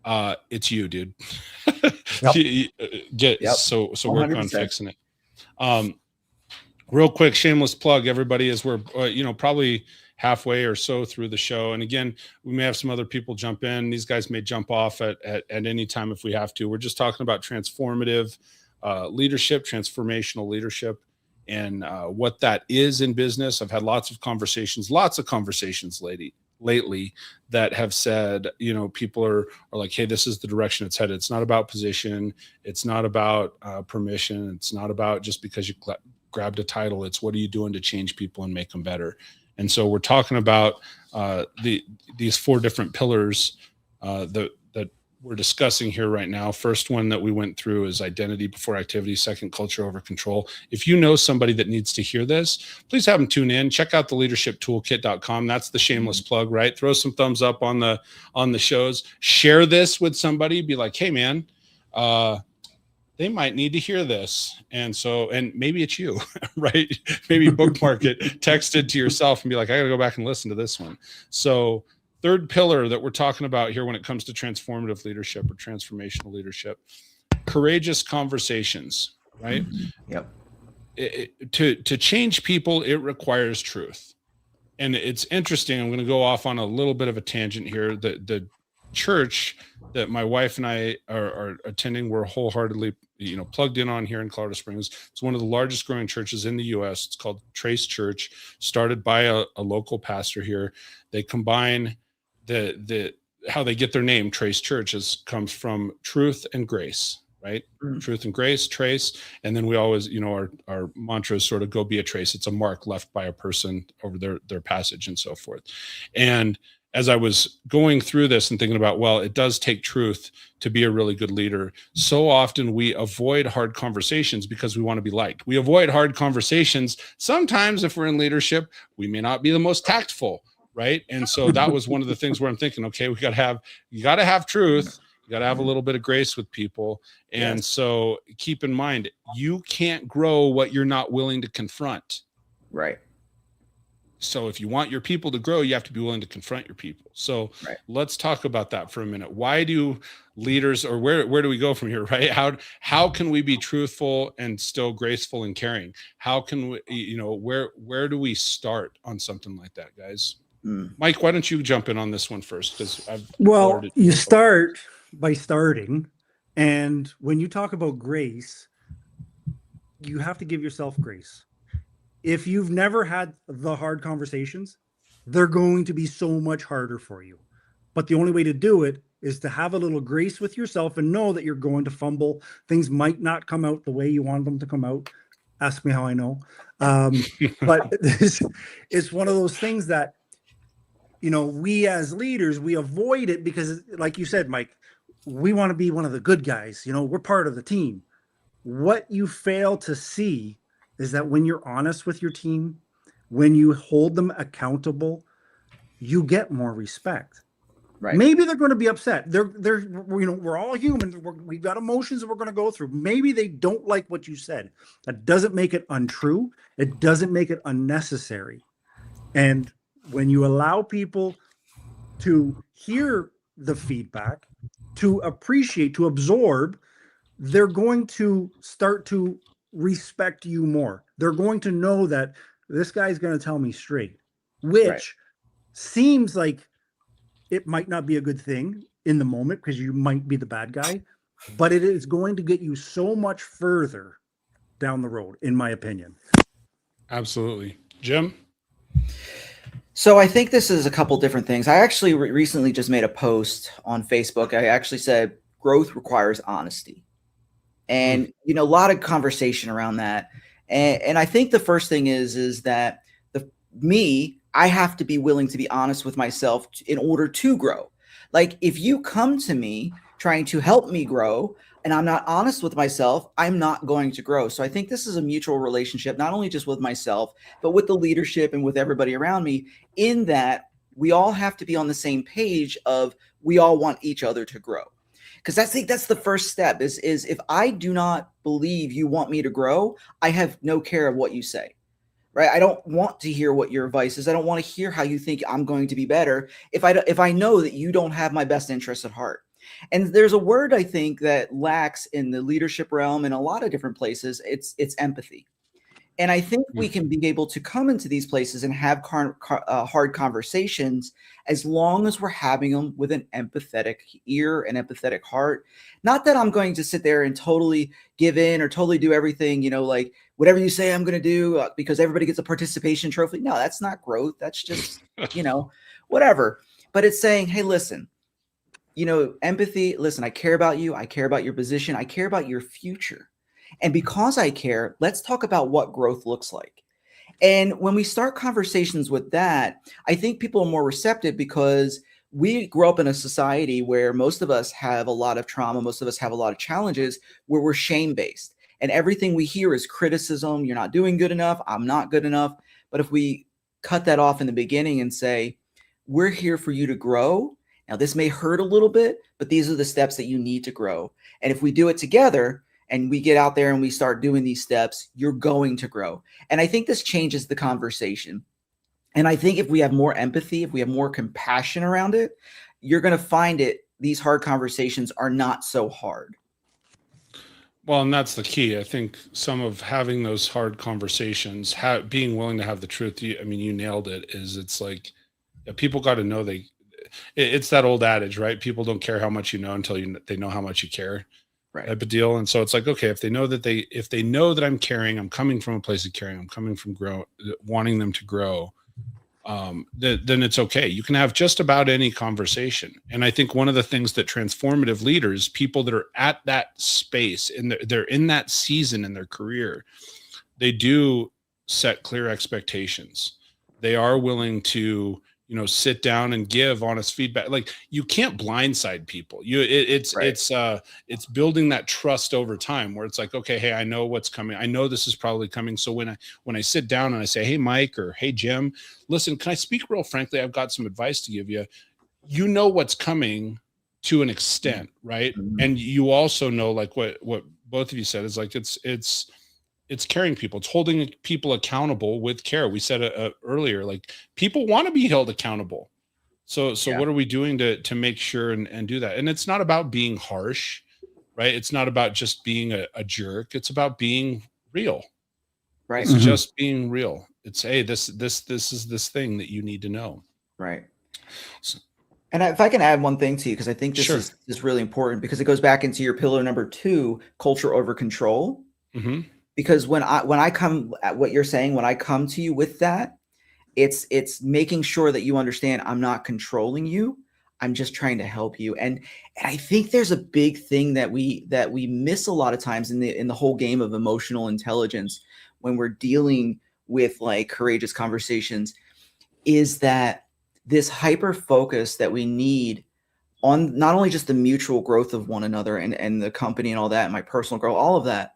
A: it's you, dude.
C: Yep.
A: So
C: 100%.
A: work on fixing it. Real quick, shameless plug, everybody, as we're probably halfway or so through the show. And again, we may have some other people jump in. These guys may jump off at any time if we have to. We're just talking about transformative leadership, transformational leadership, and what that is in business. I've had lots of conversations lately that have said, people are like, hey, this is the direction it's headed. It's not about position. It's not about permission. It's not about just because you grabbed a title. It's what are you doing to change people and make them better? And so we're talking about these 4 different pillars that we're discussing here right now. First one that we went through is identity before activity. Second, culture over control. If you know somebody that needs to hear this, please have them tune in. Check out the leadershiptoolkit.com. That's the shameless plug, right? Throw some thumbs up on the shows. Share this with somebody. Be like, hey, man, they might need to hear this. And maybe it's you, right? Maybe bookmark it, text it to yourself and be like, I got to go back and listen to this one. So third pillar that we're talking about here when it comes to transformative leadership or transformational leadership, courageous conversations, right?
C: Yep.
A: To change people, it requires truth. And it's interesting. I'm going to go off on a little bit of a tangent here. The church that my wife and I are attending, we're wholeheartedly, plugged in on here in Colorado Springs. It's one of the largest growing churches in the U.S. It's called Trace Church, started by a local pastor here. They combine how they get their name, Trace Church, comes from truth and grace, right? Truth and grace, trace. And then we always, our mantra is sort of go be a trace. It's a mark left by a person over their passage and so forth. And as I was going through this and thinking about, well, it does take truth to be a really good leader. So often we avoid hard conversations because we want to be liked. We avoid hard conversations. Sometimes if we're in leadership, we may not be the most tactful, right? And so that was one of the things where I'm thinking, okay, you got to have truth. You got to have a little bit of grace with people. And so keep in mind, you can't grow what you're not willing to confront.
C: Right.
A: So if you want your people to grow, you have to be willing to confront your people. So let's talk about that for a minute. Why do leaders, or where do we go from here, right? How can we be truthful and still graceful and caring? How can we, where do we start on something like that, guys? Mike, why don't you jump in on this one first? Because
B: you start by starting. And when you talk about grace, you have to give yourself grace. If you've never had the hard conversations, they're going to be so much harder for you. But the only way to do it is to have a little grace with yourself and know that you're going to fumble. Things might not come out the way you want them to come out. Ask me how I know. But it's one of those things that, we as leaders, we avoid it because, like you said, Mike, we want to be one of the good guys. We're part of the team. What you fail to see is that when you're honest with your team, when you hold them accountable, you get more respect. Right. Maybe they're going to be upset. We're all human. We've got emotions that we're going to go through. Maybe they don't like what you said. That doesn't make it untrue. It doesn't make it unnecessary. And when you allow people to hear the feedback, to appreciate, to absorb, they're going to start to respect you more. They're going to know that this guy's going to tell me straight, which seems like it might not be a good thing in the moment because you might be the bad guy, but it is going to get you so much further down the road, in my opinion.
A: Absolutely. Jim?
C: So I think this is a couple different things. I actually recently just made a post on Facebook. I actually said growth requires honesty. And, a lot of conversation around that. And I think the first thing is that I have to be willing to be honest with myself in order to grow. Like if you come to me trying to help me grow and I'm not honest with myself, I'm not going to grow. So I think this is a mutual relationship, not only just with myself, but with the leadership and with everybody around me, in that we all have to be on the same page of we all want each other to grow. Because I think that's the first step is if I do not believe you want me to grow, I have no care of what you say. Right. I don't want to hear what your advice is. I don't want to hear how you think I'm going to be better if I know that you don't have my best interests at heart. And there's a word I think that lacks in the leadership realm in a lot of different places. It's empathy. And I think we can be able to come into these places and have hard conversations as long as we're having them with an empathetic ear and empathetic heart. Not that I'm going to sit there and totally give in or totally do everything, like whatever you say I'm going to do because everybody gets a participation trophy. No, that's not growth. That's just, whatever. But it's saying, hey, listen, empathy, listen, I care about you. I care about your position. I care about your future. And because I care, let's talk about what growth looks like. And when we start conversations with that, I think people are more receptive because we grew up in a society where most of us have a lot of trauma. Most of us have a lot of challenges where we're shame-based. And everything we hear is criticism. You're not doing good enough. I'm not good enough. But if we cut that off in the beginning and say, we're here for you to grow. Now, this may hurt a little bit, but these are the steps that you need to grow. And if we do it together, and we get out there and we start doing these steps, you're going to grow. And I think this changes the conversation. And I think if we have more empathy, if we have more compassion around it, you're going to find these hard conversations are not so hard.
A: Well, and that's the key. I think some of having those hard conversations, being willing to have the truth, you nailed it, it's like people got to know it's that old adage, right? People don't care how much you know until they know how much you care.
C: Right.
A: Type of deal. And so it's like, okay, if they know that I'm caring, I'm coming from a place of caring, I'm coming from wanting them to grow, then it's okay. You can have just about any conversation. And I think one of the things that transformative leaders, people that are at that space and they're in that season in their career, they do set clear expectations. They are willing to sit down and give honest feedback. Like you can't blindside people. It's building that trust over time where it's like, okay, hey, I know what's coming. I know this is probably coming. So when I sit down and I say, hey, Mike, or hey, Jim, listen, can I speak real frankly? I've got some advice to give you. You know what's coming to an extent, right? Mm-hmm. And you also know, like what both of you said is like, it's caring people. It's holding people accountable with care. We said earlier, like people want to be held accountable. So what are we doing to make sure and do that? And it's not about being harsh, right? It's not about just being a jerk. It's about being real.
C: Right.
A: It's just being real. It's, hey, this is this thing that you need to know.
C: Right. So, and if I can add one thing to you, because I think this is really important because it goes back into your pillar number 2, culture over control. Mm-hmm. Because when I come at what you're saying, when I come to you with that, it's making sure that you understand I'm not controlling you. I'm just trying to help you. And I think there's a big thing that we miss a lot of times in the whole game of emotional intelligence when we're dealing with like courageous conversations, is that this hyper focus that we need on not only just the mutual growth of one another and the company and all that, and my personal growth, all of that,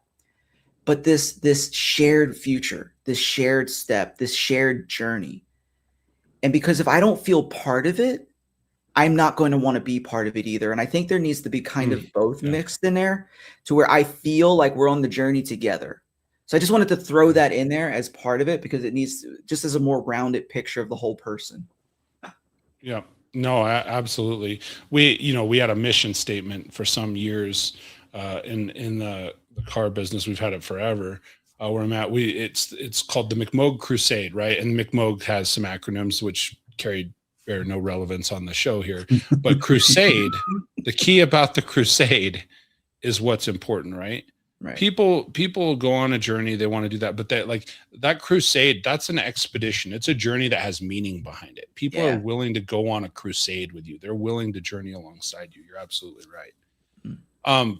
C: but this shared future, this shared step, this shared journey. And because if I don't feel part of it, I'm not going to want to be part of it either. And I think there needs to be kind of both mixed in there to where I feel like we're on the journey together. So I just wanted to throw that in there as part of it because it needs just as a more rounded picture of the whole person. Yeah,
A: no, absolutely. We had a mission statement for some years in the car business. We've had it forever. Where I'm at, it's called the McMogue Crusade, right? And McMogue has some acronyms which bear no relevance on the show here. But crusade, the key about the crusade is what's important, right?
C: Right.
A: People go on a journey, they want to do that, but that crusade, that's an expedition. It's a journey that has meaning behind it. People are willing to go on a crusade with you. They're willing to journey alongside you. You're absolutely right.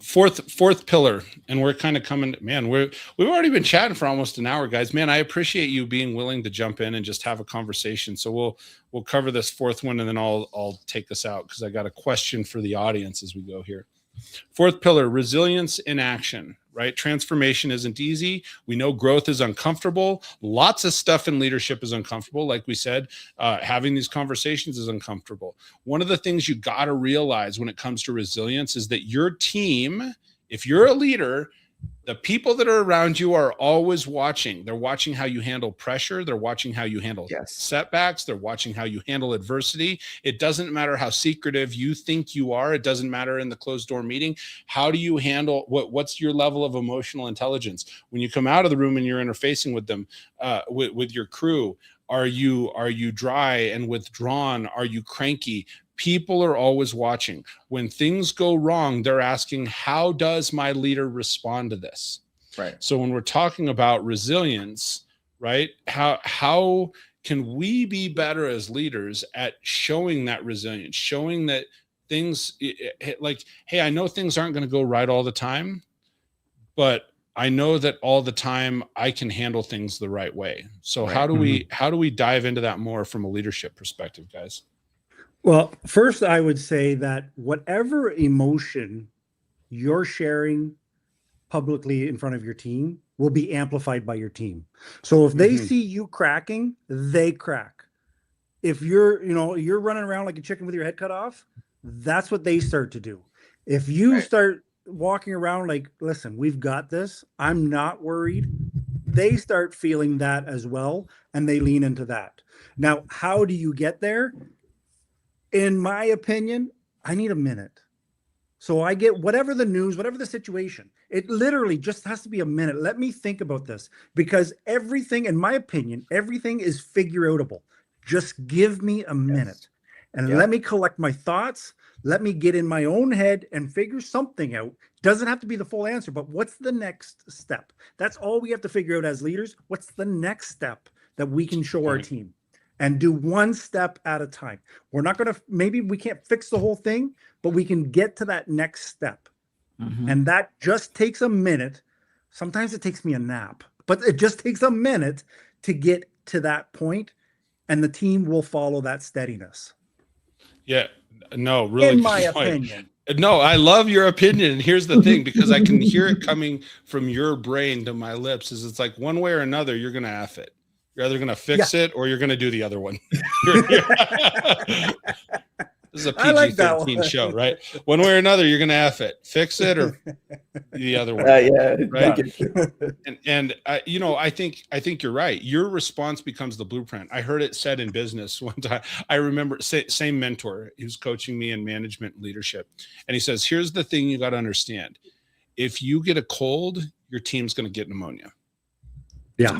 A: Fourth pillar, and we're kind of coming, man, we've already been chatting for almost an hour, guys. Man, I appreciate you being willing to jump in and just have a conversation. So we'll cover this fourth one, and then I'll take us out because I got a question for the audience as we go here. Fourth pillar, resilience in action, right? Transformation isn't easy. We know growth is uncomfortable. Lots of stuff in leadership is uncomfortable. Like we said, having these conversations is uncomfortable. One of the things you got to realize when it comes to resilience is that your team, if you're a leader, the people that are around you are always watching. They're watching how you handle pressure. They're watching how you handle setbacks. They're watching how you handle adversity. It doesn't matter how secretive you think you are. It doesn't matter in the closed door meeting. How do you handle what's your level of emotional intelligence when you come out of the room and you're interfacing with them, with your crew? Are you dry and withdrawn? Are you cranky? People are always watching. When things go wrong, they're asking, how does my leader respond to this?
C: Right.
A: So when we're talking about resilience, right, how can we be better as leaders at showing that resilience, showing that things like, hey, I know things aren't going to go right all the time, but I know that all the time I can handle things the right way. So how do we dive into that more from a leadership perspective, guys?
B: Well, first, I would say that whatever emotion you're sharing publicly in front of your team will be amplified by your team. So if they see you cracking, they crack. If you're running around like a chicken with your head cut off, that's what they start to do. If you start walking around like, listen, we've got this, I'm not worried, they start feeling that as well, and they lean into that. Now, how do you get there? In my opinion, I need a minute. So I get whatever the news, whatever the situation, it literally just has to be a minute. Let me think about this, because everything, in my opinion, everything is figure outable. Just give me a minute and let me collect my thoughts. Let me get in my own head and figure something out. Doesn't have to be the full answer, but what's the next step? That's all we have to figure out as leaders. What's the next step that we can show our team? And do one step at a time. We're not going to, maybe we can't fix the whole thing, but we can get to that next step. And that just takes a minute. Sometimes it takes me a nap, but it just takes a minute to get to that point, and the team will follow that steadiness.
A: Yeah, no, really.
B: In my opinion.
A: No, I love your opinion. And here's the thing, because I can hear it coming from your brain to my lips, is it's like one way or another, you're going to F it. You're either going to fix it or you're going to do the other one. This is a PG-13 show, right? One way or another, you're going to F it. Fix it or the other one. Right? And I think you're right. Your response becomes the blueprint. I heard it said in business one time. I remember, same mentor, he was coaching me in management leadership. And he says, here's the thing you got to understand. If you get a cold, your team's going to get pneumonia.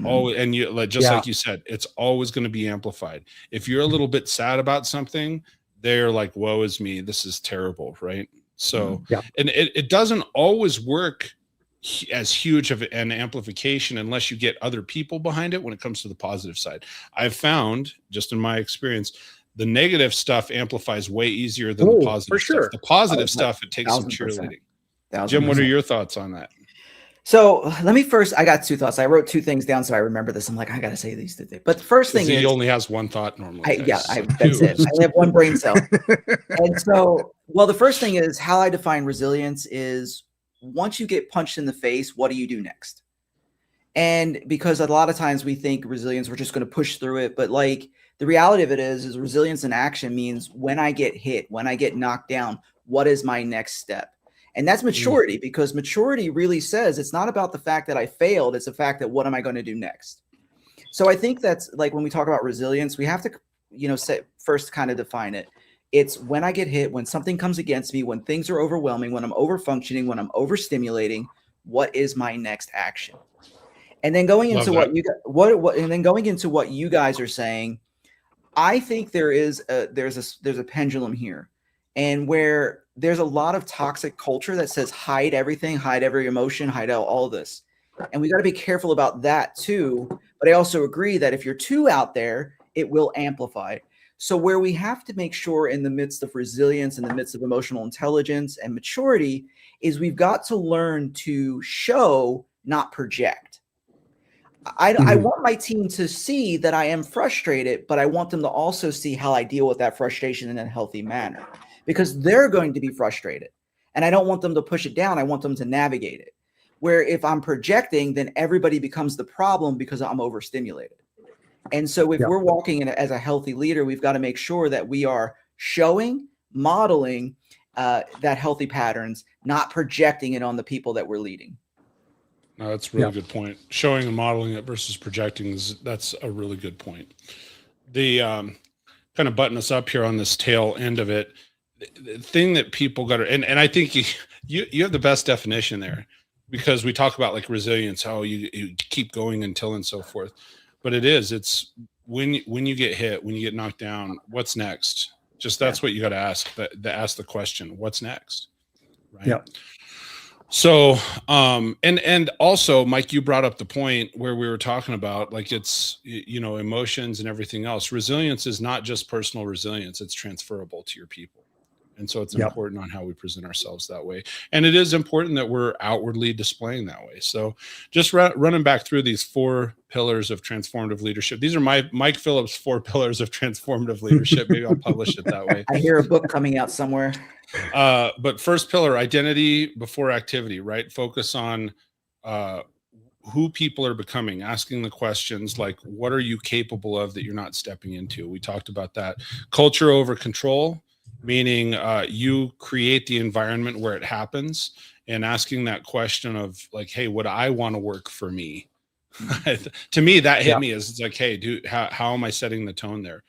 A: Always, and you like you said, it's always going to be amplified. If you're a little bit sad about something, they're like, woe is me, this is terrible, right? So and it doesn't always work as huge of an amplification unless you get other people behind it when it comes to the positive side. I've found, just in my experience, the negative stuff amplifies way easier than the positive stuff. The positive stuff, it takes some cheerleading. Jim, what are your thoughts on that?
C: So let me first, I got two thoughts. I wrote two things down so I remember this. I'm like, I got to say these two things. But the first thing is,
A: he only has one thought normally.
C: That's it. I have one brain cell. And so, the first thing is how I define resilience is once you get punched in the face, what do you do next? And because a lot of times we think resilience, we're just going to push through it. But like the reality of it is resilience in action means when I get hit, when I get knocked down, what is my next step? And that's maturity, because maturity really says it's not about the fact that I failed. It's the fact that what am I going to do next? So I think that's like when we talk about resilience, we have to, first kind of define it. It's when I get hit, when something comes against me, when things are overwhelming, when I'm overfunctioning, when I'm overstimulating, what is my next action? And then going into what you guys are saying, I think there's a pendulum here, and where there's a lot of toxic culture that says hide everything, hide every emotion, hide all this. And we got to be careful about that too. But I also agree that if you're too out there, it will amplify. So where we have to make sure in the midst of resilience, in the midst of emotional intelligence and maturity, is we've got to learn to show, not project. I want my team to see that I am frustrated, but I want them to also see how I deal with that frustration in a healthy manner, because they're going to be frustrated. And I don't want them to push it down. I want them to navigate it. Where if I'm projecting, then everybody becomes the problem because I'm overstimulated. And so if we're walking in as a healthy leader, we've got to make sure that we are showing, modeling that healthy patterns, not projecting it on the people that we're leading.
A: No, that's a really good point. Showing and modeling it versus projecting that's a really good point. The kind of button us up here on this tail end of it. The thing that people got to, and I think you have the best definition there, because we talk about like resilience, how you keep going until and so forth. But it's when you get hit, when you get knocked down, what's next? Just that's what you got to ask. Ask the question, what's next? Right.
B: Yeah.
A: So, and also, Mike, you brought up the point where we were talking about like it's, emotions and everything else. Resilience is not just personal resilience. It's transferable to your people. And so it's important on how we present ourselves that way. And it is important that we're outwardly displaying that way. So just running back through these 4 pillars of transformative leadership. These are my Mike Phillips 4 pillars of transformative leadership. Maybe I'll publish it that way.
C: I hear a book coming out somewhere.
A: But first pillar, identity before activity, right? Focus on who people are becoming, asking the questions like, what are you capable of that you're not stepping into? We talked about that. Culture over control, meaning you create the environment where it happens, and asking that question of like, hey, would I want to work for me? To me, that hit me as it's like, hey, dude, how am I setting the tone there?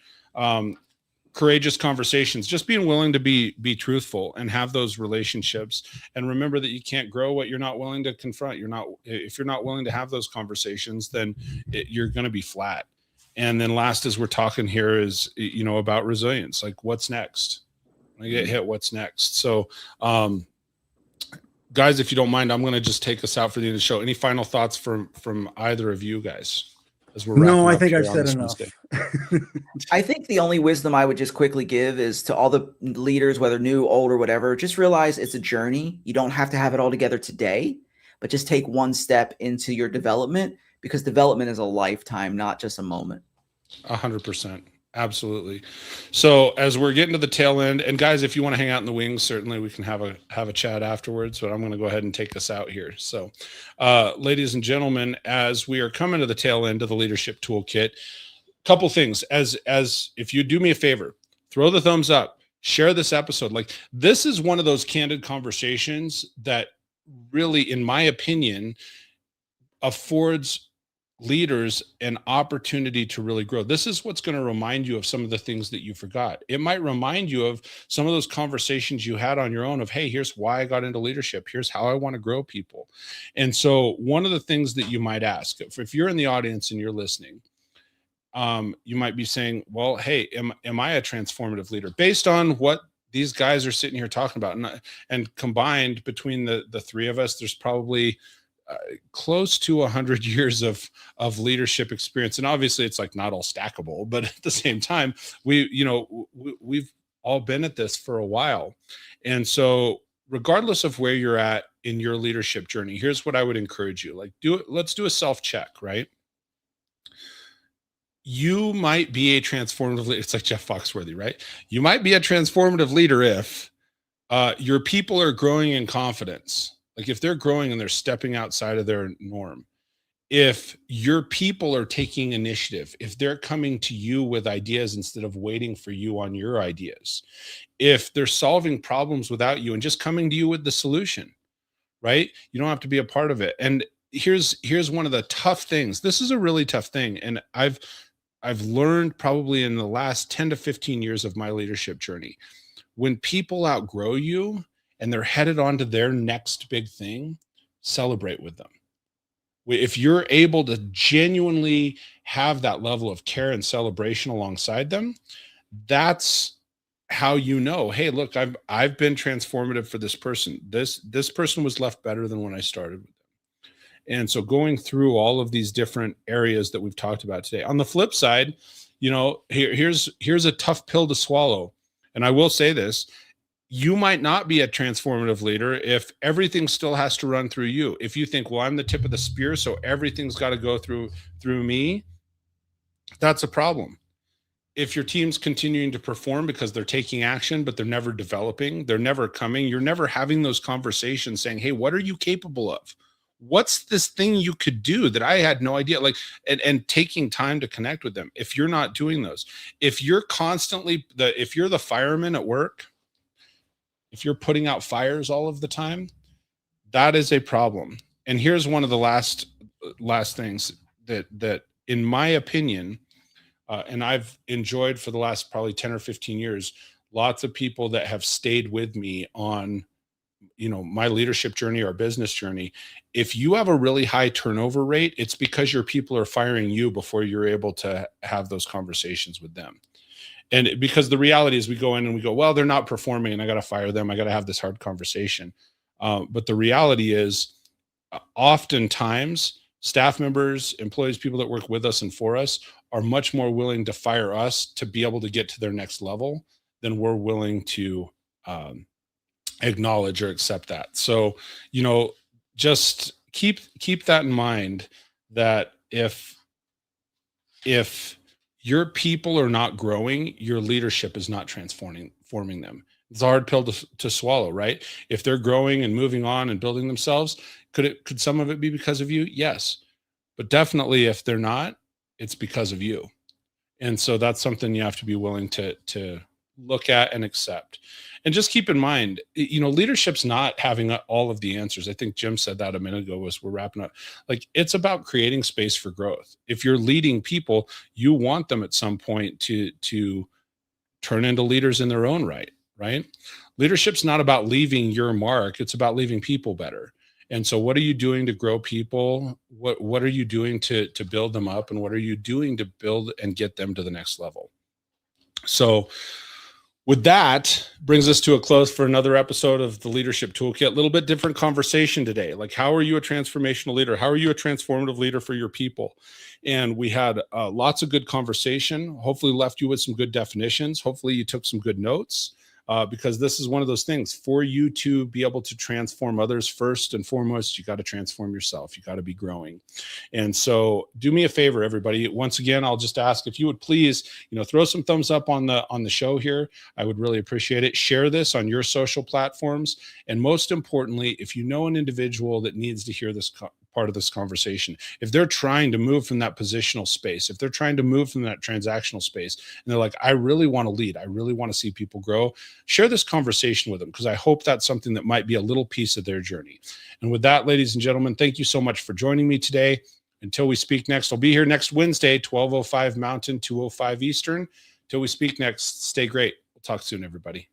A: Courageous conversations, just being willing to be truthful and have those relationships, and remember that you can't grow what you're not willing to confront. If you're not willing to have those conversations, then you're going to be flat. And then last, as we're talking here, is about resilience. Like, what's next? When I get hit, what's next? So, guys, if you don't mind, I'm going to just take us out for the end of the show. Any final thoughts from either of you guys? As we're
B: no, I think I've said enough.
C: I think the only wisdom I would just quickly give is to all the leaders, whether new, old, or whatever, just realize it's a journey. You don't have to have it all together today, but just take one step into your development, because development is a lifetime, not just a moment.
A: 100%. Absolutely. So as we're getting to the tail end, and guys, if you want to hang out in the wings, certainly we can have a chat afterwards, but I'm going to go ahead and take us out here. So, ladies and gentlemen, as we are coming to the tail end of the Leadership Toolkit, couple things, as if you do me a favor, throw the thumbs up, share this episode. Like, this is one of those candid conversations that really, in my opinion, affords leaders an opportunity to really grow. This is what's going to remind you of some of the things that you forgot. It might remind you of some of those conversations you had on your own of, hey, here's why I got into leadership. Here's how I want to grow people. And so one of the things that you might ask, if you're in the audience and you're listening, you might be saying, well, hey, am I a transformative leader? Based on what these guys are sitting here talking about, and combined between the three of us, there's probably close to 100 years of leadership experience. And obviously it's like not all stackable, but at the same time, we've all been at this for a while. And so regardless of where you're at in your leadership journey, here's what I would encourage you. Like, let's do a self-check, right? You might be a transformative leader. It's like Jeff Foxworthy, right? You might be a transformative leader if your people are growing in confidence. Like, if they're growing and they're stepping outside of their norm, if your people are taking initiative, if they're coming to you with ideas instead of waiting for you on your ideas, if they're solving problems without you and just coming to you with the solution, right? You don't have to be a part of it. And here's one of the tough things. This is a really tough thing. And I've learned probably in the last 10 to 15 years of my leadership journey, when people outgrow you and they're headed on to their next big thing, celebrate with them. If you're able to genuinely have that level of care and celebration alongside them, that's how you know, hey, look, I've been transformative for this person. This person was left better than when I started with them. And so going through all of these different areas that we've talked about today. On the flip side, here's a tough pill to swallow. And I will say this, you might not be a transformative leader if everything still has to run through you. If you think, well, I'm the tip of the spear, so everything's got to go through me, that's a problem. If your team's continuing to perform because they're taking action, but they're never developing, they're never coming, you're never having those conversations saying, hey, what are you capable of? What's this thing you could do that I had no idea? Like, and taking time to connect with them. If you're not doing those, if you're constantly if you're the fireman at work, if you're putting out fires all of the time, that is a problem. And here's one of the last things that in my opinion, and I've enjoyed for the last probably 10 or 15 years, lots of people that have stayed with me on, my leadership journey or business journey. If you have a really high turnover rate, it's because your people are firing you before you're able to have those conversations with them. And because the reality is we go in and we go, well, they're not performing and I got to fire them. I got to have this hard conversation. But the reality is oftentimes staff members, employees, people that work with us and for us are much more willing to fire us to be able to get to their next level than we're willing to acknowledge or accept that. So, just keep that in mind, that if your people are not growing, your leadership is not forming them. It's a hard pill to swallow, right? If they're growing and moving on and building themselves, could some of it be because of you? Yes. But definitely if they're not, it's because of you. And so that's something you have to be willing to look at and accept. And just keep in mind, leadership's not having all of the answers. I think Jim said that a minute ago as we're wrapping up. Like, it's about creating space for growth. If you're leading people, you want them at some point to turn into leaders in their own right? Leadership's not about leaving your mark. It's about leaving people better. And so what are you doing to grow people? What are you doing to build them up? And what are you doing to build and get them to the next level? So with that, brings us to a close for another episode of the Leadership Toolkit. A little bit different conversation today. Like, how are you a transformational leader? How are you a transformative leader for your people? And we had lots of good conversation, hopefully left you with some good definitions. Hopefully you took some good notes. Because this is one of those things. For you to be able to transform others, first and foremost, you got to transform yourself. You got to be growing. And so do me a favor, everybody. Once again, I'll just ask if you would please, throw some thumbs up on the show here. I would really appreciate it. Share this on your social platforms. And most importantly, if you know an individual that needs to hear this part of this conversation, if they're trying to move from that positional space, if they're trying to move from that transactional space, and they're like, I really want to lead, I really want to see people grow, share this conversation with them, because I hope that's something that might be a little piece of their journey. And with that, ladies and gentlemen, thank you so much for joining me today. Until we speak next, I'll be here next Wednesday, 12:05 Mountain, 2:05 Eastern. Till we speak next, stay great. We'll talk soon, everybody.